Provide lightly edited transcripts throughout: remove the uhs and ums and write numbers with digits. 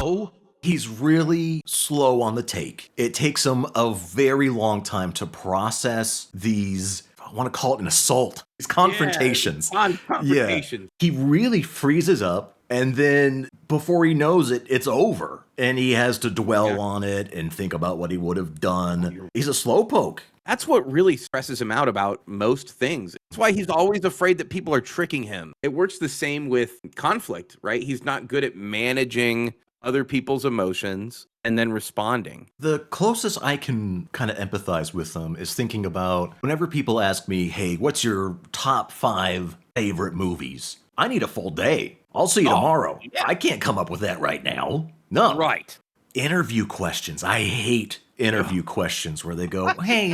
slow. He's really slow on the take. It takes him a very long time to process these, I want to call it an assault, these confrontations. Confrontations. He really freezes up, and then before he knows it, it's over. And he has to dwell on it and think about what he would have done. He's a slowpoke. That's what really stresses him out about most things. That's why he's always afraid that people are tricking him. It works the same with conflict, right? He's not good at managing other people's emotions and then responding. The closest I can kind of empathize with him is thinking about whenever people ask me, hey, what's your top 5 favorite movies? I need a full day. I'll see you tomorrow. Yeah. I can't come up with that right now. No. Right. Interview questions. I hate interview questions where they go, hey,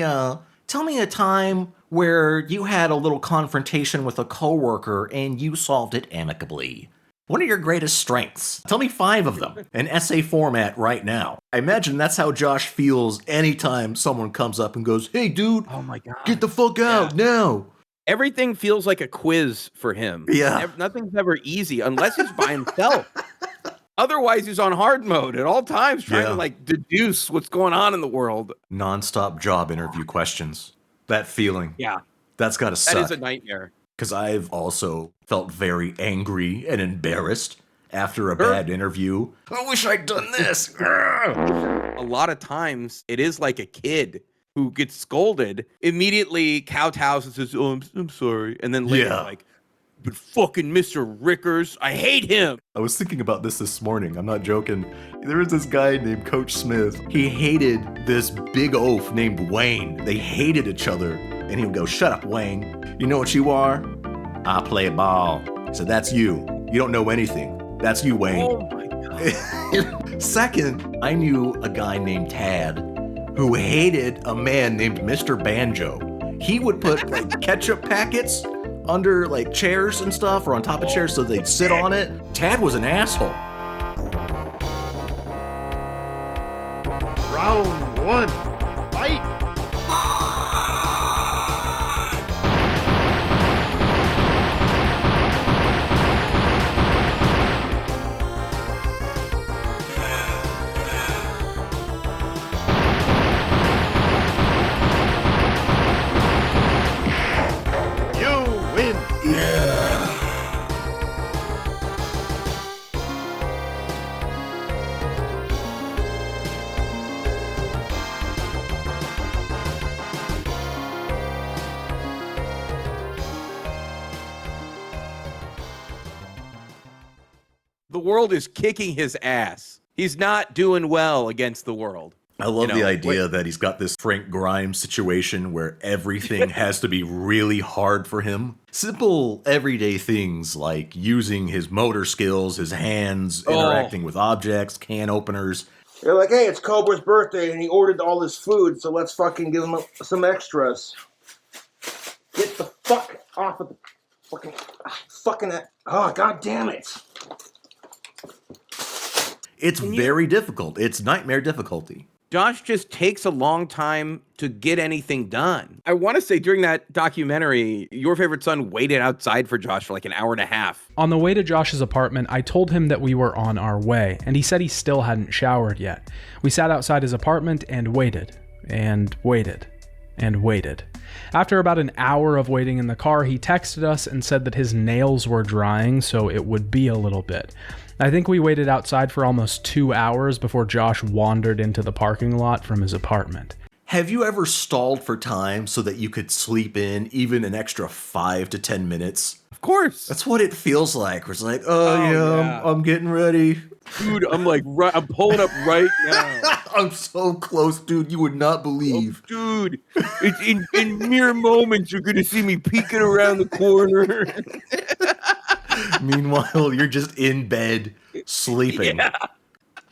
tell me a time where you had a little confrontation with a coworker and you solved it amicably. What are your greatest strengths? Tell me 5 of them in essay format right now. I imagine that's how Josh feels anytime someone comes up and goes, hey, dude, oh my God, get the fuck out now. Everything feels like a quiz for him. Yeah. Nothing's ever easy unless he's by himself. Otherwise, he's on hard mode at all times trying to like deduce what's going on in the world. Non-stop job interview questions. That feeling. Yeah. That's got to suck. That is a nightmare. Because I've also felt very angry and embarrassed after a bad interview. I wish I'd done this. A lot of times, it is like a kid who gets scolded, immediately kowtows and says, oh, I'm sorry. And then later, like, but fucking Mr. Rickers, I hate him. I was thinking about this morning. I'm not joking. There was this guy named Coach Smith. He hated this big oaf named Wayne. They hated each other. And he would go, shut up, Wayne. You know what you are? I play ball. So that's you. You don't know anything. That's you, Wayne. Oh my God. Second, I knew a guy named Tad who hated a man named Mr. Banjo. He would put like ketchup packets under like chairs and stuff or on top of chairs so they'd sit on it. Tad was an asshole. Round 1, fight! The world is kicking his ass. He's not doing well against the world. I love the idea that he's got this Frank Grimes situation where everything has to be really hard for him. Simple everyday things like using his motor skills, his hands, interacting with objects, can openers. They're like, hey, it's Cobra's birthday and he ordered all this food, so let's fucking give him some extras. Get the fuck off of the fucking oh, god damn it. It's very difficult. It's nightmare difficulty. Josh just takes a long time to get anything done. I want to say during that documentary, your favorite son waited outside for Josh for like an hour and a half. On the way to Josh's apartment, I told him that we were on our way, and he said he still hadn't showered yet. We sat outside his apartment and waited, and waited, and waited. After about an hour of waiting in the car, he texted us and said that his nails were drying, so it would be a little bit. I think we waited outside for almost 2 hours before Josh wandered into the parking lot from his apartment. Have you ever stalled for time so that you could sleep in even an extra 5 to 10 minutes? Of course. That's what it feels like. It's like, I'm getting ready. Dude, I'm like, I'm pulling up right now. I'm so close, dude. You would not believe. Oh, dude, it's in mere moments you're going to see me peeking around the corner. Meanwhile, you're just in bed sleeping. Yeah.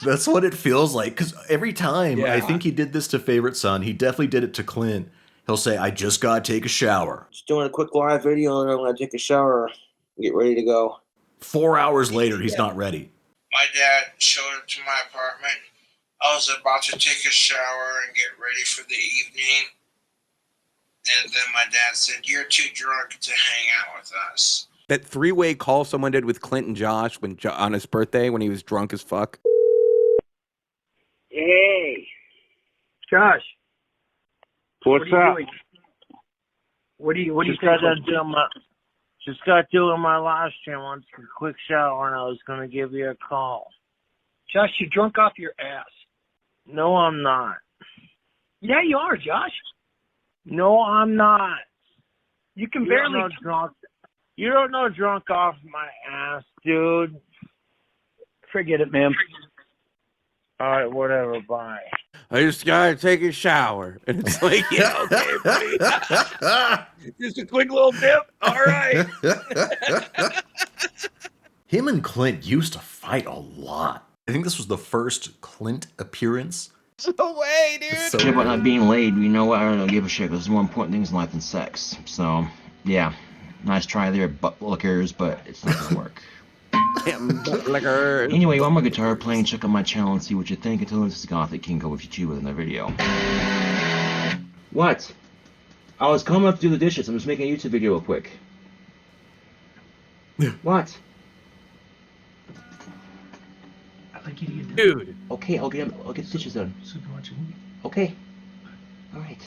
That's what it feels like. Because every time, I think he did this to Favorite Son, he definitely did it to Clint. He'll say, I just got to take a shower. Just doing a quick live video and I'm going to take a shower and get ready to go. 4 hours later, he's not ready. My dad showed up to my apartment. I was about to take a shower and get ready for the evening. And then my dad said, you're too drunk to hang out with us. That 3-way call someone did with Clint and Josh on his birthday when he was drunk as fuck. Hey, Josh, what's what are you up? doing? What do you Just think? got doing my live stream. I took a quick shower and I was gonna give you a call. Josh, you're drunk off your ass. No, I'm not. Yeah, you are, Josh. No, I'm not. You can You barely. don't know drunk. You don't know drunk off my ass, dude. Forget it, man. All right, whatever. Bye. I just gotta take a shower. And it's like, yeah, okay, buddy. Just a quick little dip. All right. Him and Clint used to fight a lot. I think this was the first Clint appearance. No way, dude. So Shit about not being laid, you know what? I don't give a shit. There's more important things in life than sex. So, yeah. Nice try there, butt lickers, but it's not gonna work. Damn butt lickers. Anyway, while my guitar playing, check out my channel and see what you think. Until this is Gothic KingCobra with you too with another video. What? I was coming up to do the dishes. I'm just making a YouTube video real quick. What? I'd like you to get Dude. Okay, I'll get the dishes done. So you can watch a movie. Okay. Alright.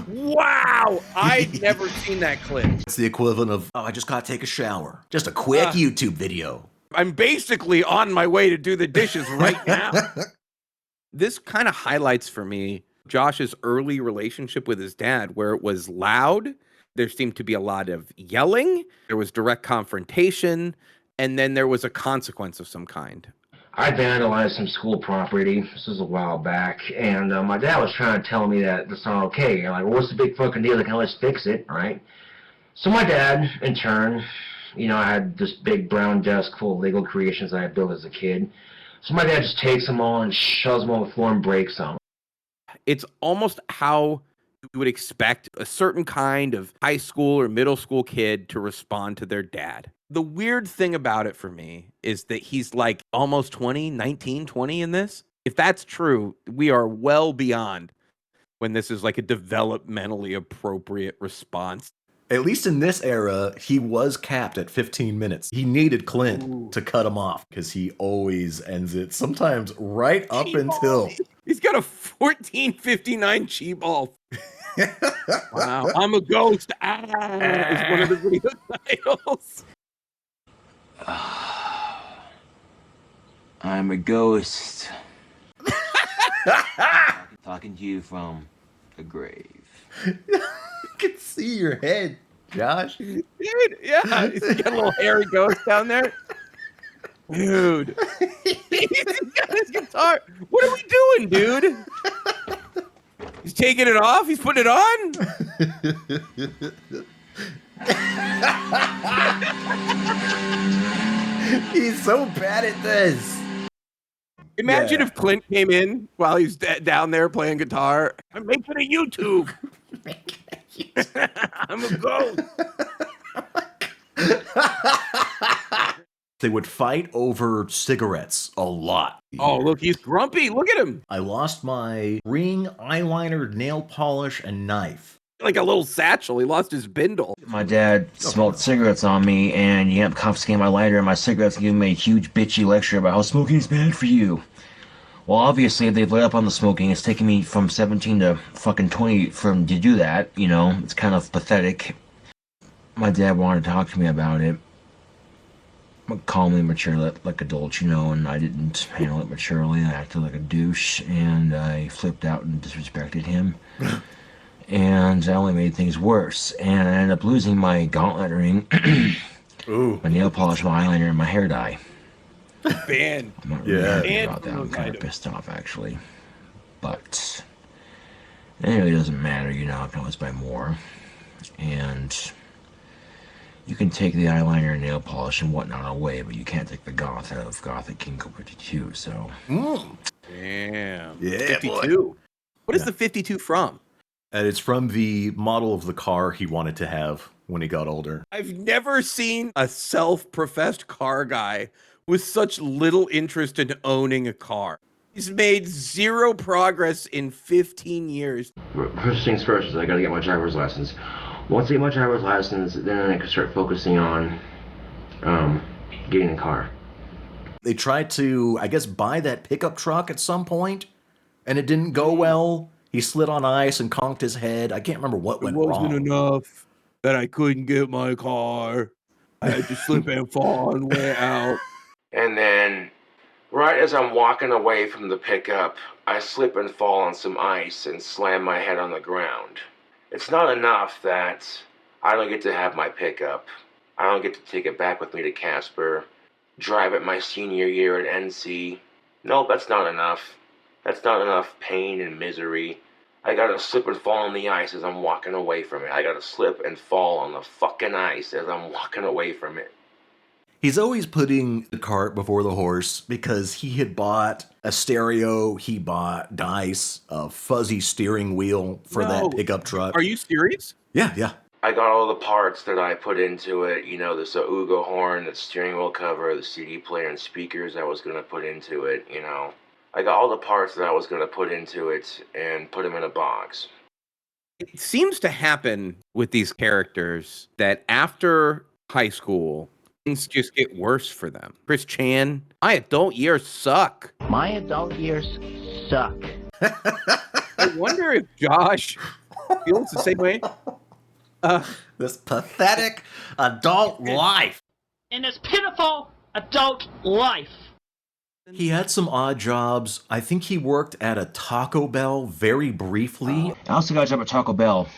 Wow. I've never seen that clip. it's the equivalent of, oh, I just gotta take a shower. Just a quick YouTube video. I'm basically on my way to do the dishes right now. This kind of highlights for me Josh's early relationship with his dad, where it was loud. There seemed to be a lot of yelling. There was direct confrontation. And then there was a consequence of some kind. I vandalized some school property. This was a while back, and my dad was trying to tell me that that's not okay. I'm like, well, what's the big fucking deal? Like, let's fix it, right? So my dad, in turn, I had this big brown desk full of legal creations that I built as a kid. So my dad just takes them all and shoves them on the floor and breaks them. It's almost how you would expect a certain kind of high school or middle school kid to respond to their dad. The weird thing about it for me is that he's like almost 20, 19, 20 in this. If that's true, we are well beyond when this is like a developmentally appropriate response. At least in this era, he was capped at 15 minutes. He needed Clint to cut him off because he always ends it, sometimes right up until... He's got a 1459 Chi-ball. Wow. I'm a ghost. Is one of the video titles. I'm a ghost. Talking to you from the grave. I can see your head, Josh. Dude, yeah. He's got a little hairy ghost down there. Dude. He's got his guitar. What are we doing, dude? He's taking it off? He's putting it on? He's so bad at this. Imagine if Clint came in while he's down there playing guitar. I'm making a YouTube. I'm a ghost. They would fight over cigarettes a lot. Oh, look, he's grumpy. Look at him. I lost my ring, eyeliner, nail polish, and knife. Like a little satchel. He lost his bindle. My dad smoked cigarettes on me, and he ended up confiscating my lighter and my cigarettes and giving me a huge bitchy lecture about how smoking is bad for you. Well, obviously, if they've let up on the smoking, it's taken me from 17 to fucking 20 to do that, It's kind of pathetic. My dad wanted to talk to me about it. Calmly, mature, like adults, and I didn't handle it maturely. I acted like a douche, and I flipped out and disrespected him. And I only made things worse. And I ended up losing my gauntlet ring, my nail polish, my eyeliner, and my hair dye. Ban. I'm not really happy Ban about that. from I'm those kind of items. pissed off, actually. But anyway, it doesn't matter. I can always buy more. And you can take the eyeliner and nail polish and whatnot away, but you can't take the goth out of Gothic KingCobra 52, so... Damn. Yeah, 52. What is the 52 from? And it's from the model of the car he wanted to have when he got older. I've never seen a self-professed car guy with such little interest in owning a car. He's made zero progress in 15 years. First things first is I gotta get my driver's license. Once I get my driver's license, then I can start focusing on getting a car. They tried to, I guess, buy that pickup truck at some point, and it didn't go well. He slid on ice and conked his head. I can't remember what went wrong. Enough that I couldn't get my car. I had to slip and fall on the way out. And then, right as I'm walking away from the pickup, I slip and fall on some ice and slam my head on the ground. It's not enough that I don't get to have my pickup. I don't get to take it back with me to Casper, drive it my senior year at NC. No, that's not enough. That's not enough pain and misery. I gotta slip and fall on the ice as I'm walking away from it. I gotta slip and fall on the fucking ice as I'm walking away from it. He's always putting the cart before the horse because he had bought a stereo, he bought dice, a fuzzy steering wheel for that pickup truck. Are you serious? Yeah. I got all the parts that I put into it, the Sauga horn, the steering wheel cover, the CD player and speakers I was gonna put into it, I got all the parts that I was gonna put into it and put them in a box. It seems to happen with these characters that after high school, things just get worse for them. Chris Chan, my adult years suck. My adult years suck. I wonder if Josh feels the same way. This pathetic adult life. In this pitiful adult life. He had some odd jobs. I think he worked at a Taco Bell very briefly. I also got a job at Taco Bell,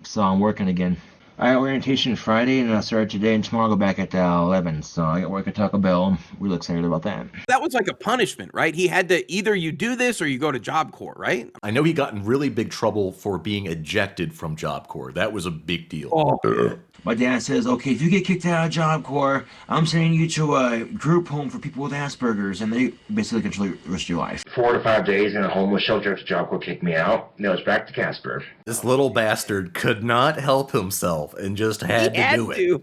so I'm working again. I got orientation Friday, and I started today, and tomorrow I'll go back at 11, so I got work at Taco Bell. I'm really excited about that. That was like a punishment, right? He had to either you do this or you go to Job Corps, right? I know he got in really big trouble for being ejected from Job Corps. That was a big deal. Oh. My dad says, okay, if you get kicked out of Job Corps, I'm sending you to a group home for people with Asperger's, and they basically control the rest of your life. 4 to 5 days in a homeless shelter after Job Corps kicked me out. And it was back to Casper. This little bastard could not help himself and just had to do it.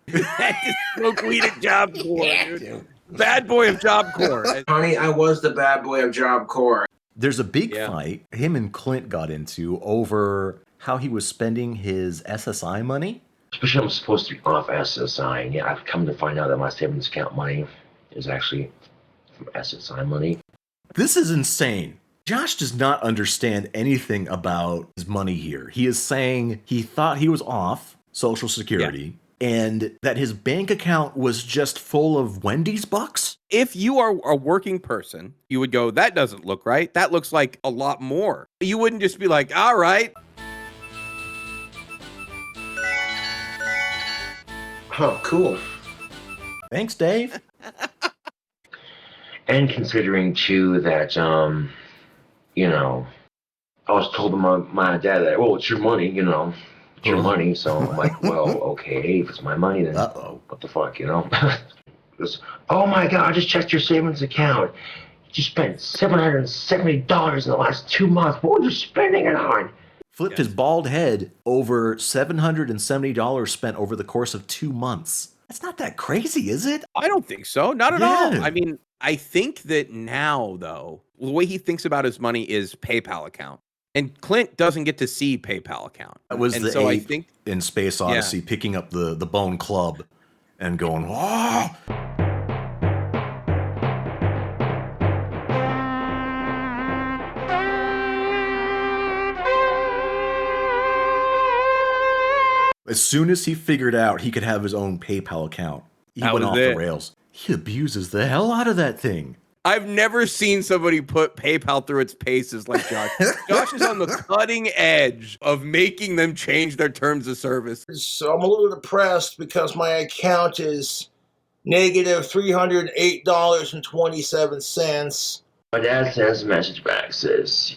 He had to smoke weed at Job Corps, dude. Bad boy of Job Corps. Honey, I was the bad boy of Job Corps. There's a big fight him and Clint got into over how he was spending his SSI money. Especially I'm supposed to be off SSI. And yeah, I've come to find out that my savings account money is actually from SSI money. This is insane. Josh does not understand anything about his money here. He is saying he thought he was off Social Security and that his bank account was just full of Wendy's bucks. If you are a working person, you would go, that doesn't look right. That looks like a lot more. You wouldn't just be like, all right. Oh, cool. Thanks, Dave. And considering, too, that, I was told by my dad that, well, it's your money, it's your money. So I'm like, well, okay, if it's my money, then what the fuck, Goes, oh my God, I just checked your savings account. You spent $770 in the last 2 months. What were you spending it on? Flipped his bald head over $770 spent over the course of 2 months. That's not that crazy, is it? I don't think so. Not at all. I mean, I think that now, though, the way he thinks about his money is PayPal account. And Clint doesn't get to see PayPal account. That was and the so ape in Space Odyssey picking up the bone club and going, whoa! As soon as he figured out he could have his own PayPal account, he went off the rails. He abuses the hell out of that thing. I've never seen somebody put PayPal through its paces like Josh. Josh is on the cutting edge of making them change their terms of service. So I'm a little depressed because my account is negative $308.27. My dad sends a message back, says,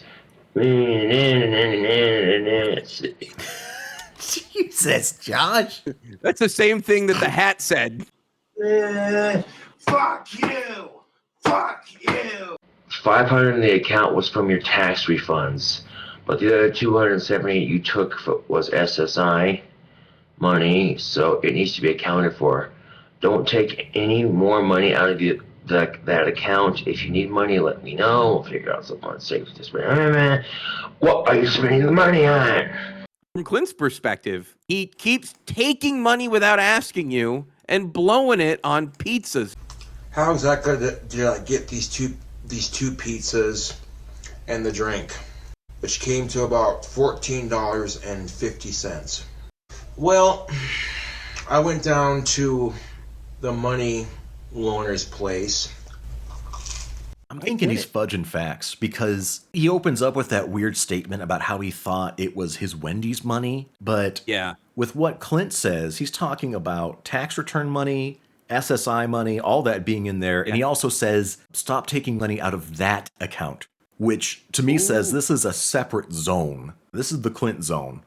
Jesus, Josh. That's the same thing that the hat said. Fuck you! Fuck you! 500 in the account was from your tax refunds, but the other 270 you took was SSI money, so it needs to be accounted for. Don't take any more money out of that account. If you need money, let me know. We'll figure out something safe to spend. What are you spending the money on? From Clint's perspective, he keeps taking money without asking you and blowing it on pizzas. How exactly did I get these two pizzas? and the drink, which came to about $14.50. Well, I went down to the money loaner's place. I'm thinking he's fudging facts because he opens up with that weird statement about how he thought it was his Wendy's money. But Yeah. with what Clint says, he's talking about tax return money, SSI money, all that being in there. And he also says, stop taking money out of that account, which to me says this is a separate zone. This is the Clint zone.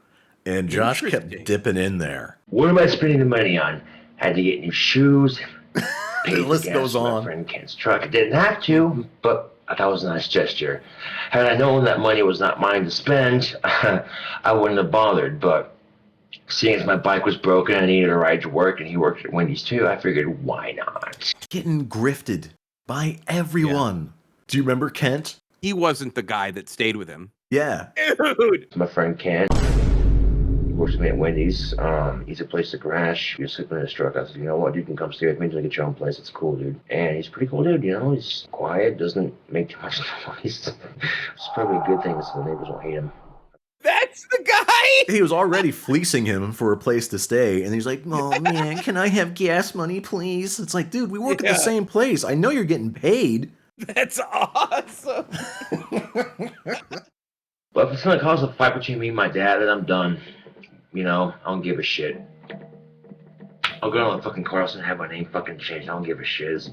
And Josh kept dipping in there. What am I spending the money on? Had to get new shoes. The list goes on. My friend Kent's truck. I didn't have to, but I thought it was a nice gesture. Had I known that money was not mine to spend, I wouldn't have bothered. But seeing as my bike was broken and I needed a ride to work, and he worked at Wendy's too, I figured, why not? Getting grifted by everyone. Yeah. Do you remember Kent? He wasn't the guy that stayed with him. Yeah. Dude. My friend Kent. Works with me at Wendy's. He's a place to crash. He was sleeping in his truck. I said, you know what, dude, you can come stay with me until you get your own place. It's cool, dude. And he's a pretty cool dude, you know. He's quiet, doesn't make too much noise. It's probably a good thing so the neighbors won't hate him. That's the guy! He was already fleecing him for a place to stay, and he's like, oh man, can I have gas money, please? It's like, dude, we work at the same place. I know you're getting paid. That's awesome. But if it's gonna cause a fight between me and my dad, then I'm done. You know, I don't give a shit. I'll go to the fucking courthouse and have my name fucking changed. I don't give a shit.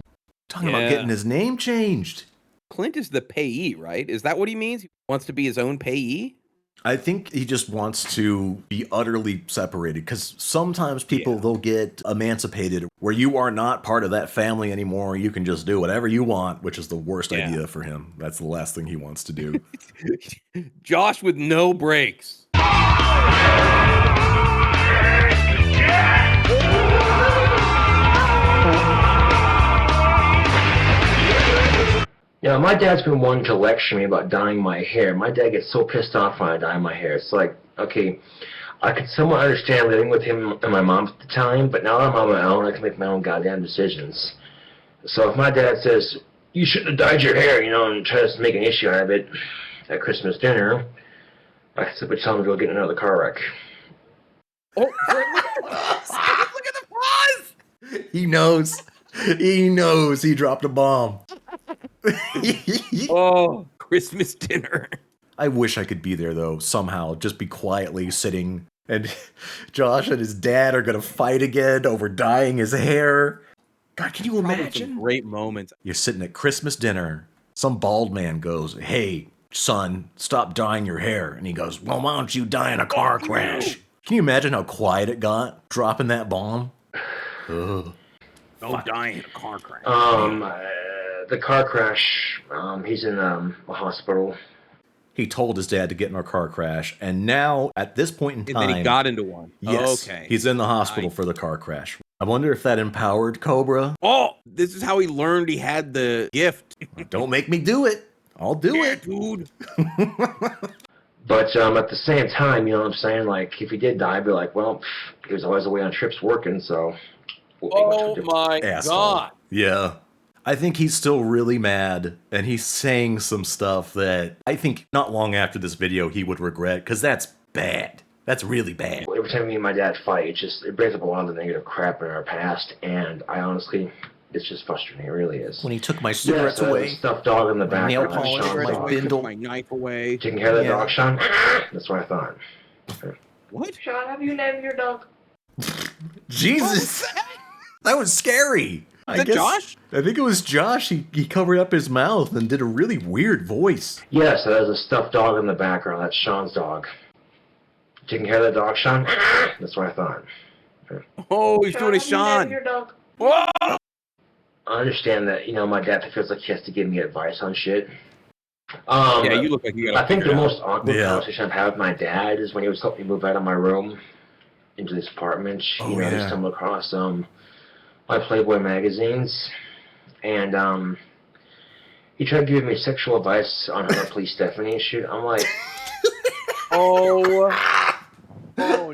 Talking about getting his name changed. Clint is the payee, right? Is that what he means? He wants to be his own payee? I think he just wants to be utterly separated because sometimes people, they'll get emancipated where you are not part of that family anymore. You can just do whatever you want, which is the worst idea for him. That's the last thing he wants to do. Josh with no brakes. Yeah, my dad's been wanting to lecture me about dyeing my hair. My dad gets so pissed off when I dye my hair. It's like, okay, I could somewhat understand living with him and my mom at the time, but now that I'm on my own, I can make my own goddamn decisions. So if my dad says, you shouldn't have dyed your hair, you know, and tries to make an issue out of it at Christmas dinner, I can simply tell him to go get in another car wreck. Oh, look at the pause! He knows. He knows he dropped a bomb. Oh, Christmas dinner. I wish I could be there, though, somehow. Just be quietly sitting. And Josh and his dad are going to fight again over dyeing his hair. God, can you imagine? Some great moments. You're sitting at Christmas dinner. Some bald man goes, hey, son, stop dyeing your hair. And he goes, well, why don't you die in a car crash? Can you imagine how quiet it got dropping that bomb? Ugh. No dying in a car crash. The car crash, he's in a hospital. He told his dad to get in a car crash, and now, at this point in time... And then he got into one. Yes, okay. He's in the hospital for the car crash. I wonder if that empowered Cobra. Oh, this is how he learned he had the gift. Don't make me do it. I'll do it. Dude. But at the same time, you know what I'm saying? Like, if he did die, I'd be like, well, he was always away on trips working, so... Oh my God. Yeah. I think he's still really mad, and he's saying some stuff that I think not long after this video he would regret, because that's bad. That's really bad. Every time me and my dad fight, it brings up a lot of the negative crap in our past, and I honestly, it's just frustrating. It really is. When he took my cigarettes the away, stuffed dog in the back, nail polish, my bindle, my knife away, taking care of the dog, Sean. That's what I thought. What? Sean, have you named your dog? Jesus, that was scary. Is that Josh? I think it was Josh. He covered up his mouth and did a really weird voice. Yes, there's a stuffed dog in the background. That's Sean's dog. Taking care of the dog, Sean? That's what I thought. Oh, he's doing a Sean. Your dog. Whoa! I understand that, you know, my dad feels like he has to give me advice on shit. Yeah, you look like you got. I think the most awkward conversation I've had with my dad is when he was helping me move out of my room into this apartment. You know, he stumbled across my Playboy magazines, and he tried giving me sexual advice on how to please Stephanie and shit. I'm like, oh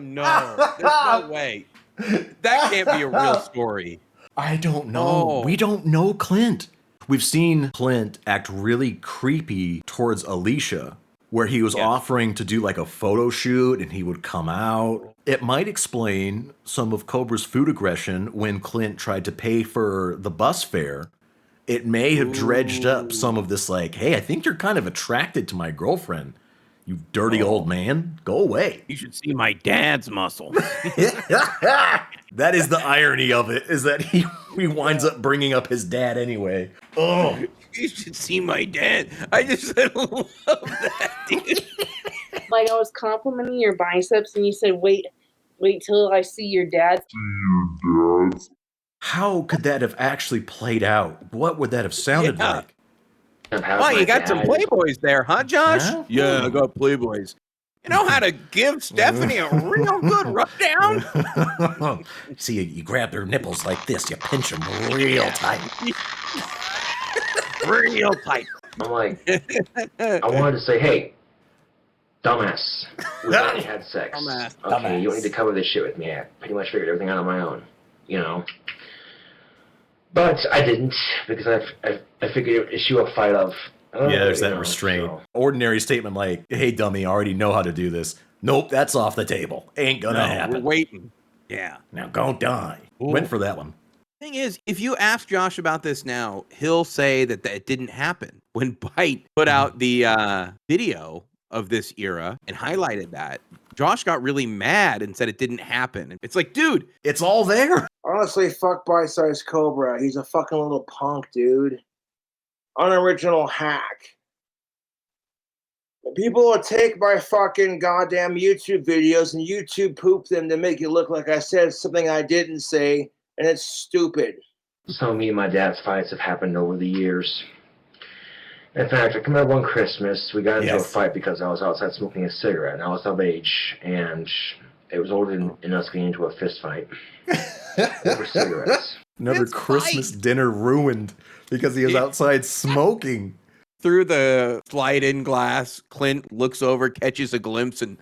no, there's no way. That can't be a real story. I don't know. We don't know Clint. We've seen Clint act really creepy towards Alicia, where he was offering to do like a photo shoot and he would come out. It might explain some of Cobra's food aggression when Clint tried to pay for the bus fare. It may have dredged up some of this like, hey, I think you're kind of attracted to my girlfriend. You dirty old man. Go away. You should see my dad's muscle. That is the irony of it, is that he winds up bringing up his dad anyway. Oh, You should see my dad. I just love that, dude. Like I was complimenting your biceps and you said, wait till I see your dad. how could that have actually played out? What would that have sounded like? Oh, you got some Playboys there, huh, Josh? Huh? Yeah, I got Playboys. You know how to give Stephanie a real good rundown? See, you grab their nipples like this, you pinch them real tight. Real tight. I'm like, I wanted to say, hey, dumbass, we've already had sex. Dumbass. Okay, you don't need to cover this shit with me. I pretty much figured everything out on my own, you know. But I didn't, because I figured it would issue a fight of, Yeah, there's that restraint. So. Ordinary statement like, hey, dummy, I already know how to do this. Nope, that's off the table. Ain't gonna happen. We're waiting. Yeah. Now go die. Ooh. Went for that one. Thing is, if you ask Josh about this now, he'll say that it didn't happen. When Bite put out the video of this era and highlighted that, Josh got really mad and said it didn't happen. It's like, dude, it's all there. Honestly, fuck Bite-Sized Cobra. He's a fucking little punk, dude. Unoriginal hack. People will take my fucking goddamn YouTube videos and YouTube poop them to make it look like I said something I didn't say, and it's stupid. So me and my dad's fights have happened over the years. In fact, I come out one Christmas, we got into a fight because I was outside smoking a cigarette, and I was of age, and it resulted in us getting into a fist fight over cigarettes. Another Christmas dinner ruined because he was outside smoking. Through the slide-in glass, Clint looks over, catches a glimpse, and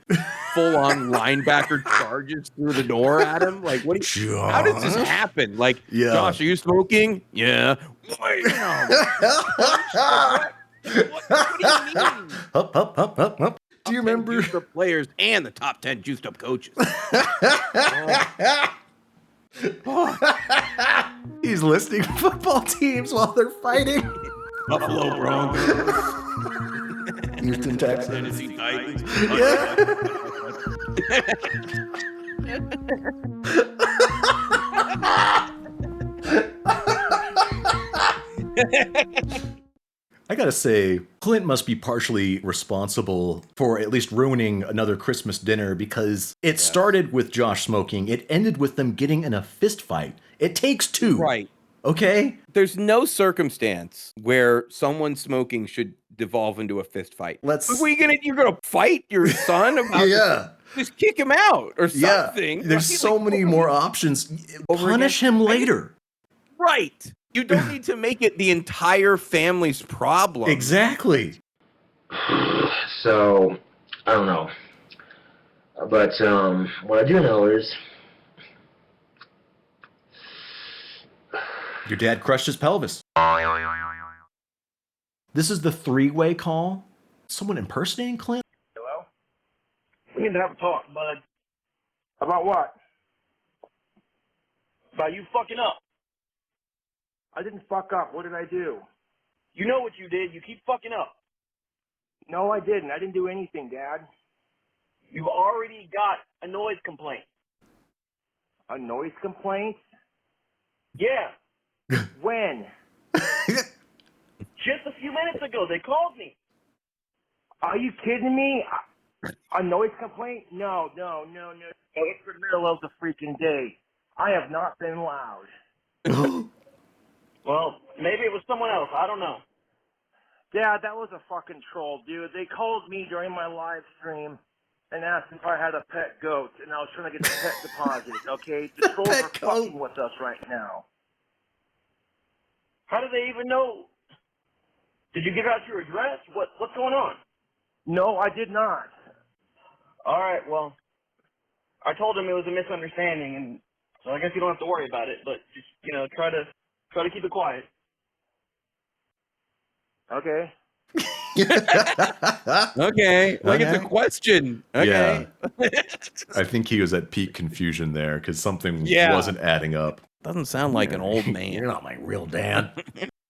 full-on linebacker charges through the door at him. Like, what? How does this happen? Like, Josh, are you smoking? Yeah. What do you mean? Up. Do you remember the players and the top 10 juiced-up coaches? He's listing football teams while they're fighting. Buffalo Broncos, Houston Texans, Tennessee Titans. I gotta say, Clint must be partially responsible for at least ruining another Christmas dinner because it started with Josh smoking. It ended with them getting in a fist fight. It takes two. Right. Okay? There's no circumstance where someone smoking should devolve into a fist fight. You're gonna fight your son about just kick him out or something. There's so many more options. Punish him later. Right. You don't need to make it the entire family's problem. Exactly. So, I don't know. But what I do know is your dad crushed his pelvis. This is the three-way call. Someone impersonating Clint? Hello? We need to have a talk, bud. About what? About you fucking up. I didn't fuck up. What did I do? You know what you did. You keep fucking up. No, I didn't. I didn't do anything, Dad. You've already got a noise complaint. A noise complaint? Yeah. When? Just a few minutes ago. They called me. Are you kidding me? A noise complaint? No. It's the middle of the freaking day. I have not been loud. Well, maybe it was someone else. I don't know. Dad, that was a fucking troll, dude. They called me during my live stream and asked if I had a pet goat, and I was trying to get the pet deposit, okay? The trolls are fucking with us right now. How do they even know? Did you give out your address? What's going on? No, I did not. All right, well, I told him it was a misunderstanding, and so I guess you don't have to worry about it, but just, try to keep it quiet. Okay. Okay, like it's a Okay. question. Okay. Yeah. I think he was at peak confusion there because something Yeah. wasn't adding up. Doesn't sound like an old You're man. not my real dad.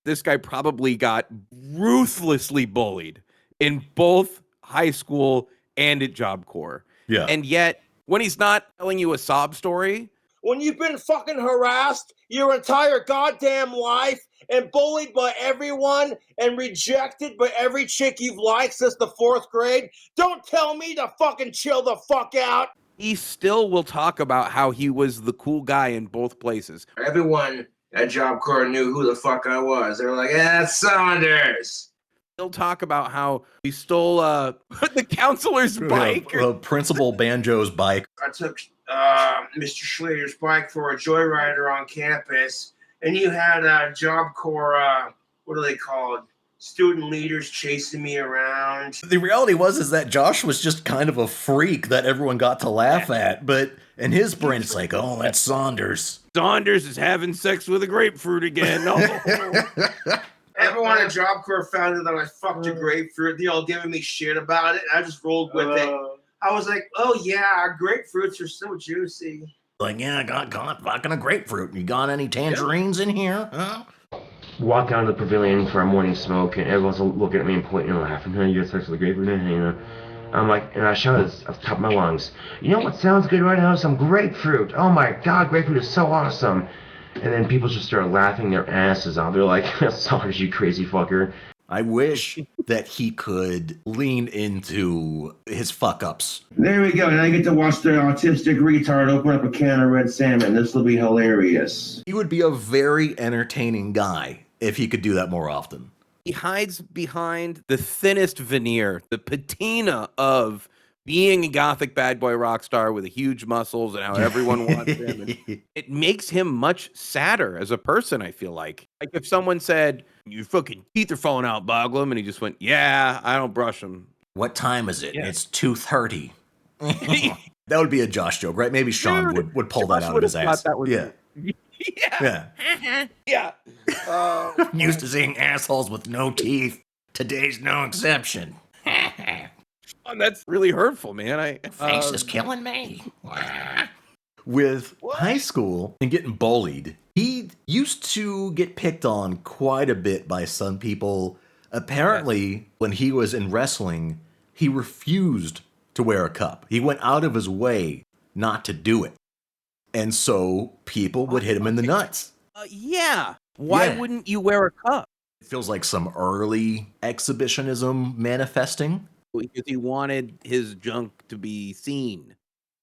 This guy probably got ruthlessly bullied in both high school and at Job Corps. Yeah. And yet, when he's not telling you a sob story, When you've been fucking harassed your entire goddamn life and bullied by everyone and rejected by every chick you've liked since the 4th grade, don't tell me to fucking chill the fuck out. he still will talk about how he was the cool guy in both places. Everyone at Job Corps knew who the fuck I was. They were like, that's Saunders. He'll talk about how he stole the counselor's bike. Principal Banjo's bike. I took Mr. Schlater's bike for a joyrider on campus, and you had Job Corps, what are they called? Student leaders chasing me around. The reality was that Josh was just kind of a freak that everyone got to laugh at, but in his brain it's like, oh, that's Saunders. Saunders is having sex with a grapefruit again. Everyone at Job Corps found out that I fucked a grapefruit. They all giving me shit about it. I just rolled with it. I was like, oh yeah, grapefruits are so juicy. Like, yeah, I got caught fucking a grapefruit. You got any tangerines in here? Huh? Walk out of the pavilion for a morning smoke, and everyone's looking at me and pointing and laughing. You had sex with a grapefruit, you know? I'm like, and I shouted off the top of my lungs, you know what sounds good right now? Some grapefruit. Oh my god, grapefruit is so awesome. And then people just start laughing their asses off. They're like, Saunders, you crazy fucker. I wish that he could lean into his fuck-ups. There we go. Now you get to watch the autistic retard open up a can of red salmon. This will be hilarious. He would be a very entertaining guy if he could do that more often. He hides behind the thinnest veneer, the patina of being a gothic bad boy rock star with huge muscles and how everyone wants him. And it makes him much sadder as a person, I feel like. Like if someone said, your fucking teeth are falling out, Boglum, and he just went, yeah, I don't brush them. What time is it? Yeah. It's 2:30. That would be a Josh joke, right? Maybe Sean would pull that out of his ass. Yeah. Yeah. I'm used to seeing assholes with no teeth. Today's no exception. That's really hurtful, man. Face is killing me. With high school and getting bullied, he used to get picked on quite a bit by some people. Apparently, when he was in wrestling, he refused to wear a cup. He went out of his way not to do it. And so people would hit him in the nuts. Yeah. Why wouldn't you wear a cup? It feels like some early exhibitionism manifesting. Because he wanted his junk to be seen.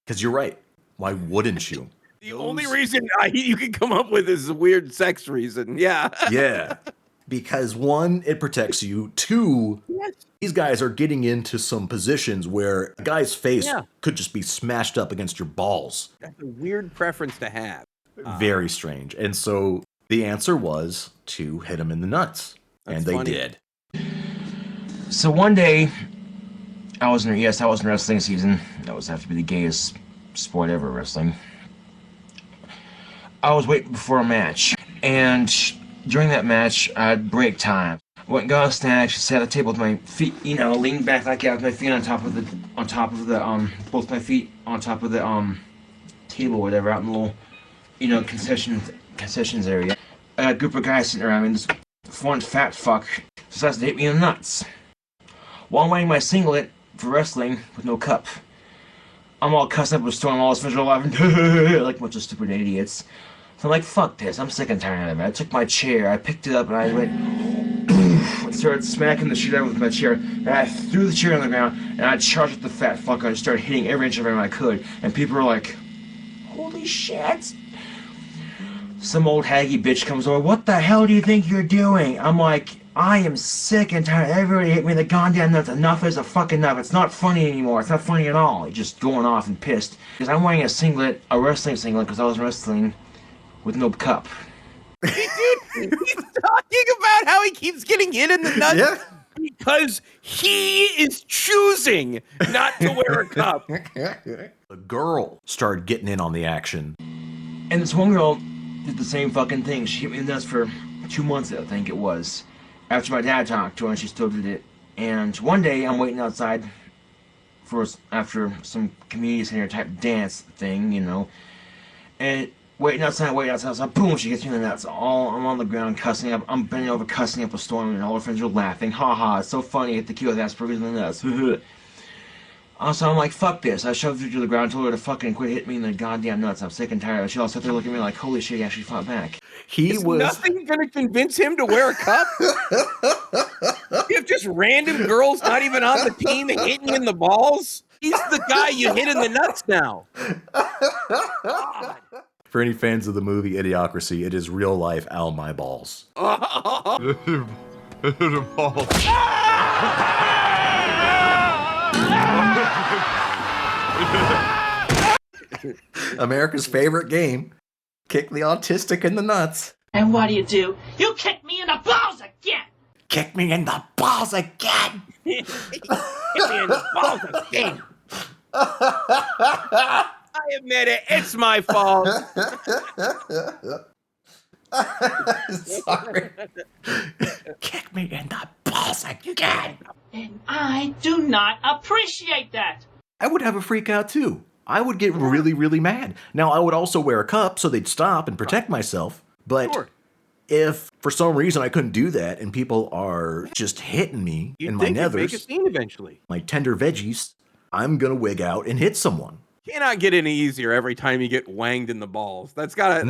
Because you're right. Why wouldn't you? The only reason you can come up with is a weird sex reason. Yeah. Yeah. Because one, it protects you. Two, these guys are getting into some positions where a guy's face could just be smashed up against your balls. That's a weird preference to have. Very strange. And so the answer was to hit him in the nuts. And they did. So one day, I was in wrestling season. That was have to be the gayest sport ever, wrestling. I was waiting for a match, and during that match, I had break time. Went and got a snack, sat at the table with my feet, leaned back like that with my feet on top of the both my feet on top of the table, whatever, out in the little, concessions area. I had a group of guys sitting around me, and this one fat fuck decides to hit me in the nuts. While I'm wearing my singlet for wrestling with no cup. I'm all cussed up with storm, all this visual laughing, like a bunch of stupid idiots. So I'm like, fuck this, I'm sick and tired of it. I took my chair, I picked it up, and I went, and started smacking the shit out with my chair. And I threw the chair on the ground, and I charged at the fat fucker and started hitting every inch of him I could. And people were like, holy shit. Some old haggy bitch comes over, what the hell do you think you're doing? I'm like, I am sick and tired. Everybody hit me in the goddamn nuts. Enough is a fucking enough. It's not funny anymore. It's not funny at all. He's just going off and pissed. Because I'm wearing a wrestling singlet, because I was wrestling with no cup. Dude, he's talking about how he keeps getting hit in the nuts. Yeah. Because he is choosing not to wear a cup. A girl started getting in on the action. And this one girl did the same fucking thing. She hit me in the nuts for 2 months, I think it was. after my dad talked to her, and she still did it. And one day, I'm waiting outside after some community center type dance thing, you know. And waiting outside, so boom, she gets me in the nuts. I'm on the ground cussing up. I'm bending over cussing up a storm, and all her friends are laughing. Ha ha, it's so funny. Hit the kid with Asperger's in the nuts. So I'm like, fuck this. I shoved her to the ground, told her to fucking quit hitting me in the goddamn nuts. I'm sick and tired. She all sat there looking at me like, holy shit, he actually fought back. Is nothing gonna convince him to wear a cup? You have just random girls not even on the team hitting you in the balls? He's the guy you hit in the nuts now. God. For any fans of the movie Idiocracy, it is real life Al My Balls. America's favorite game. Kick the autistic in the nuts. And what do? You kick me in the balls again! Kick me in the balls again! Hit me in the balls again! I admit it, it's my fault. Sorry. Kick me in the balls again! And I do not appreciate that! I would have a freak out too. I would get really, really mad. Now, I would also wear a cup so they'd stop and protect myself. But if for some reason I couldn't do that and people are just hitting me in my nethers, make a scene eventually. My tender veggies, I'm going to wig out and hit someone. Cannot get any easier every time you get wanged in the balls. That's gotta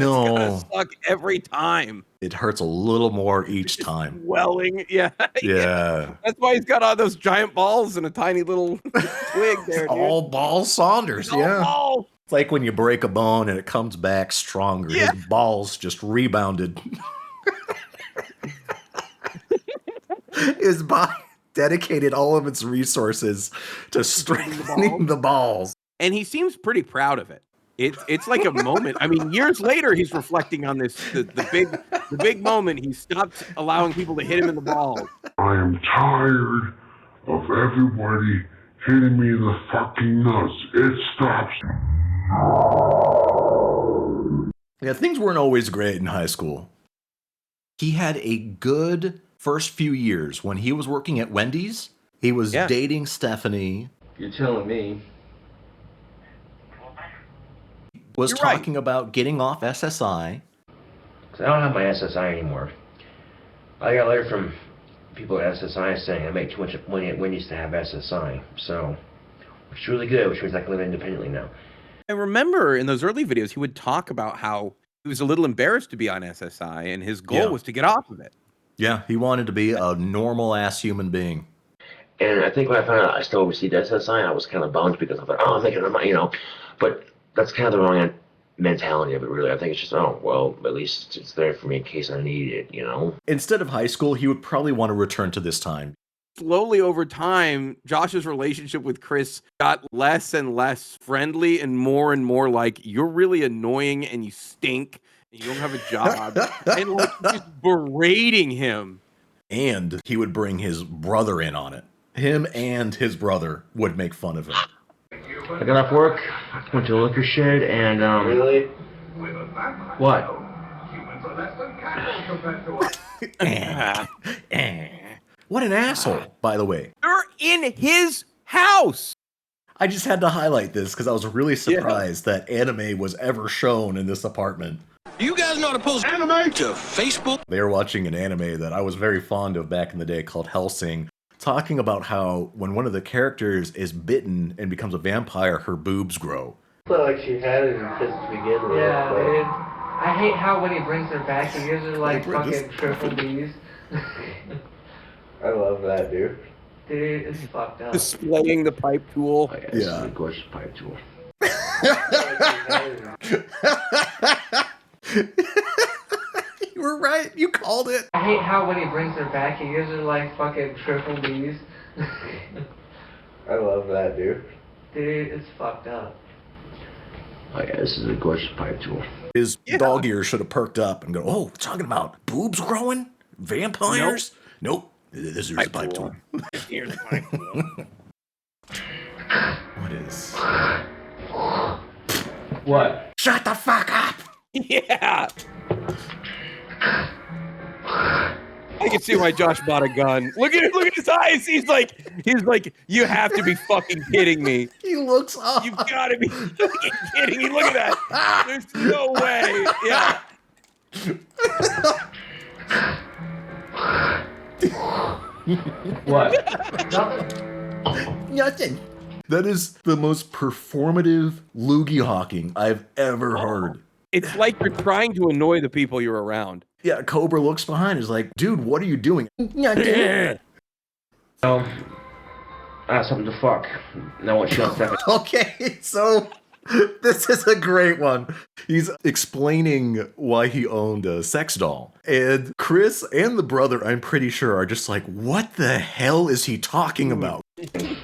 suck every time. It hurts a little more each time. Welling, yeah. That's why he's got all those giant balls and a tiny little twig there, dude. All balls Saunders, yeah. Balls. It's like when you break a bone and it comes back stronger. Yeah. His balls just rebounded. His body dedicated all of its resources to strengthening the balls. And he seems pretty proud of it. It's like a moment. I mean, years later, he's reflecting on this the big moment. He stopped allowing people to hit him in the balls. I am tired of everybody hitting me in the fucking nuts. It stops. Yeah, things weren't always great in high school. He had a good first few years when he was working at Wendy's. He was dating Stephanie. You're telling me. Was talking about getting off SSI. Because I don't have my SSI anymore. I got a letter from people at SSI saying I make too much money at Wendy's to have SSI. So, which is really good, which means I can live independently now. I remember in those early videos, he would talk about how he was a little embarrassed to be on SSI, and his goal was to get off of it. Yeah, he wanted to be a normal-ass human being. And I think when I found out I still received SSI, I was kind of bummed because I thought, I'm making money, you know. But that's kind of the wrong mentality of it, really. I think it's just, well, at least it's there for me in case I need it, you know? Instead of high school, he would probably want to return to this time. Slowly over time, Josh's relationship with Chris got less and less friendly and more like, you're really annoying and you stink and you don't have a job. And like just berating him. And he would bring his brother in on it. Him and his brother would make fun of him. I got off work, went to a liquor shed, and, Really? What? What an asshole, by the way. You're in his house! I just had to highlight this because I was really surprised that anime was ever shown in this apartment. You guys know how to post anime to Facebook? They were watching an anime that I was very fond of back in the day called Hellsing, talking about how when one of the characters is bitten and becomes a vampire, her boobs grow. Like she had it in kids to begin with. Yeah, dude. I hate how when he brings her back, he gives her like fucking triple D's. I love that, dude. Dude, it's fucked up. Displaying the pipe tool. Oh, yeah, this is a gorgeous pipe tool. You were right. You called it. I hate how when he brings her back, he gives her like fucking triple D's. I love that, dude. Dude, it's fucked up. Oh yeah, this is a gorgeous pipe tool. His dog ears should have perked up and go, oh, we're talking about boobs growing? Vampires? Nope. This is a pipe tool. Here's a pipe tool. What is? What? Shut the fuck up! Yeah! I can see why Josh bought a gun. Look at his eyes. He's like, you have to be fucking kidding me. He looks up. You've got to be fucking kidding me. Look at that. There's no way. Yeah. What? Nothing. That is the most performative loogie hawking I've ever heard. It's like you're trying to annoy the people you're around. Yeah, Cobra looks behind, is like, dude, what are you doing? Nothing. I have something to fuck. No one shows that. Okay, so this is a great one. He's explaining why he owned a sex doll. And Chris and the brother, I'm pretty sure, are just like, what the hell is he talking about?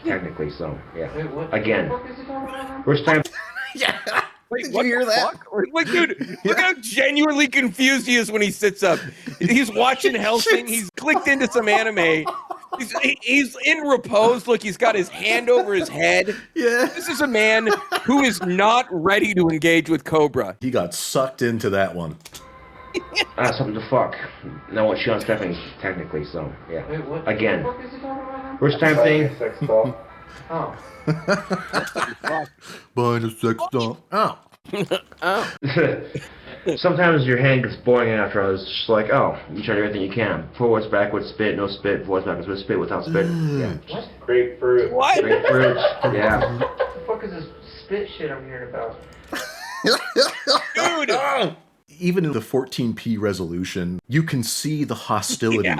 Technically so, yeah. Wait, what? Again. What the fuck is he talking about? First time. Yeah. Wait, Did what you hear the that? fuck? Like, dude, look how genuinely confused he is when he sits up. He's watching Helsing. He's clicked into some anime. He's in repose. Look, he's got his hand over his head. Yeah. This is a man who is not ready to engage with Cobra. He got sucked into that one. I have something to fuck. No one shows Stephanie. Technically so, yeah. Wait, what? Again. What the fuck is he talking about? First time thing. Sex doll. Oh. Buying a sex doll. Oh. Sometimes your hand gets boring after I was just like, oh, you try everything you can. Forwards, backwards, spit, no spit, forwards, backwards, with spit, without spit. Yeah. What? Grapefruit. What? Grapefruit, yeah. What the fuck is this spit shit I'm hearing about? Dude! Even in the 14p resolution, you can see the hostility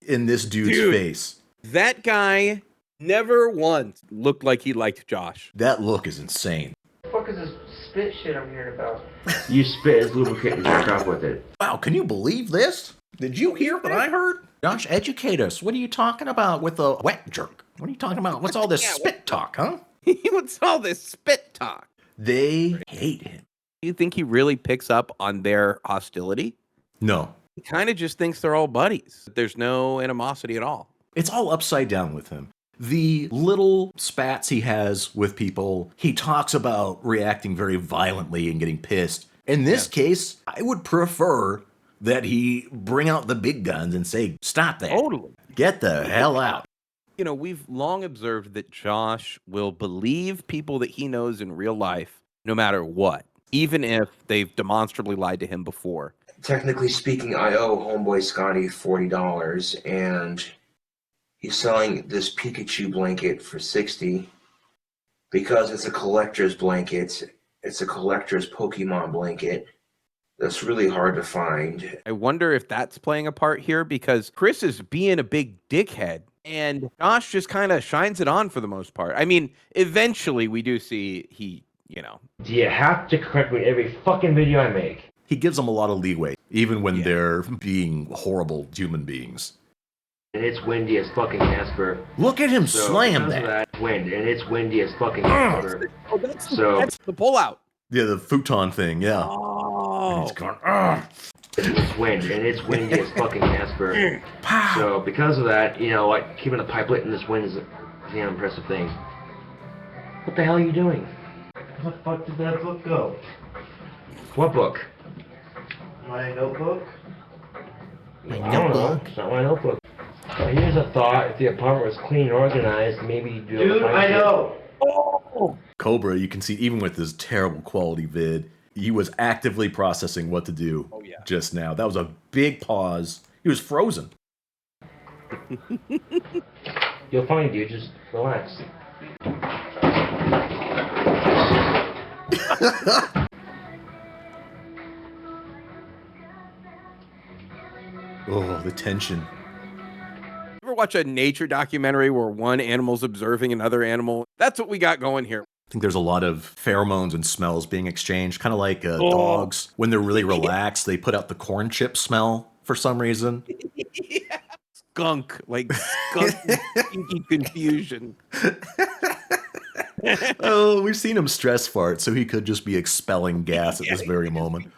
in this dude's face. That guy never once looked like he liked Josh. That look is insane. What the fuck is this spit shit I'm hearing about? You spit as lubricant and jerk off with it. Wow, can you believe this? Did you hear what I heard? Josh, educate us. What are you talking about with a wet jerk? What are you talking about? What's all this spit talk, huh? What's all this spit talk? They hate him. Do you think he really picks up on their hostility? No. He kind of just thinks they're all buddies. There's no animosity at all. It's all upside down with him. The little spats he has with people, he talks about reacting very violently and getting pissed. In this case, I would prefer that he bring out the big guns and say, stop that. Totally. Get the hell out. You know, we've long observed that Josh will believe people that he knows in real life, no matter what, even if they've demonstrably lied to him before. Technically speaking, I owe homeboy Scotty $40, and he's selling this Pikachu blanket for $60 because it's a collector's blanket. It's a collector's Pokemon blanket. That's really hard to find. I wonder if that's playing a part here because Chris is being a big dickhead and Josh just kind of shines it on for the most part. I mean, eventually we do see he, you know. Do you have to correct me every fucking video I make? He gives them a lot of leeway, even when they're being horrible human beings. And it's windy as fucking Casper. Look at him So slam because of that. wind, and it's windy as fucking Casper. Oh, that's So the pullout. Yeah, the futon thing, yeah. Oh. He's going, "Ugh." it's wind, and it's windy as fucking Casper. So because of that, you know, like keeping the pipe lit in this wind is an impressive thing. What the hell are you doing? Where the fuck did that book go? What book? My notebook? I don't know. It's not my notebook. Here's a thought. If the apartment was clean and organized, maybe you'd be able to Dude, find I it. know. Oh. Cobra, you can see, even with this terrible quality vid, he was actively processing what to do just now. That was a big pause. He was frozen. You'll find you. Just relax. Oh, the tension. Ever watch a nature documentary where one animal's observing another animal? That's what we got going here. I think there's a lot of pheromones and smells being exchanged, kind of like dogs. When they're really relaxed, they put out the corn chip smell for some reason. Yeah. Skunk, like skunk stinky confusion. Oh, we've seen him stress fart, so he could just be expelling gas at this very moment.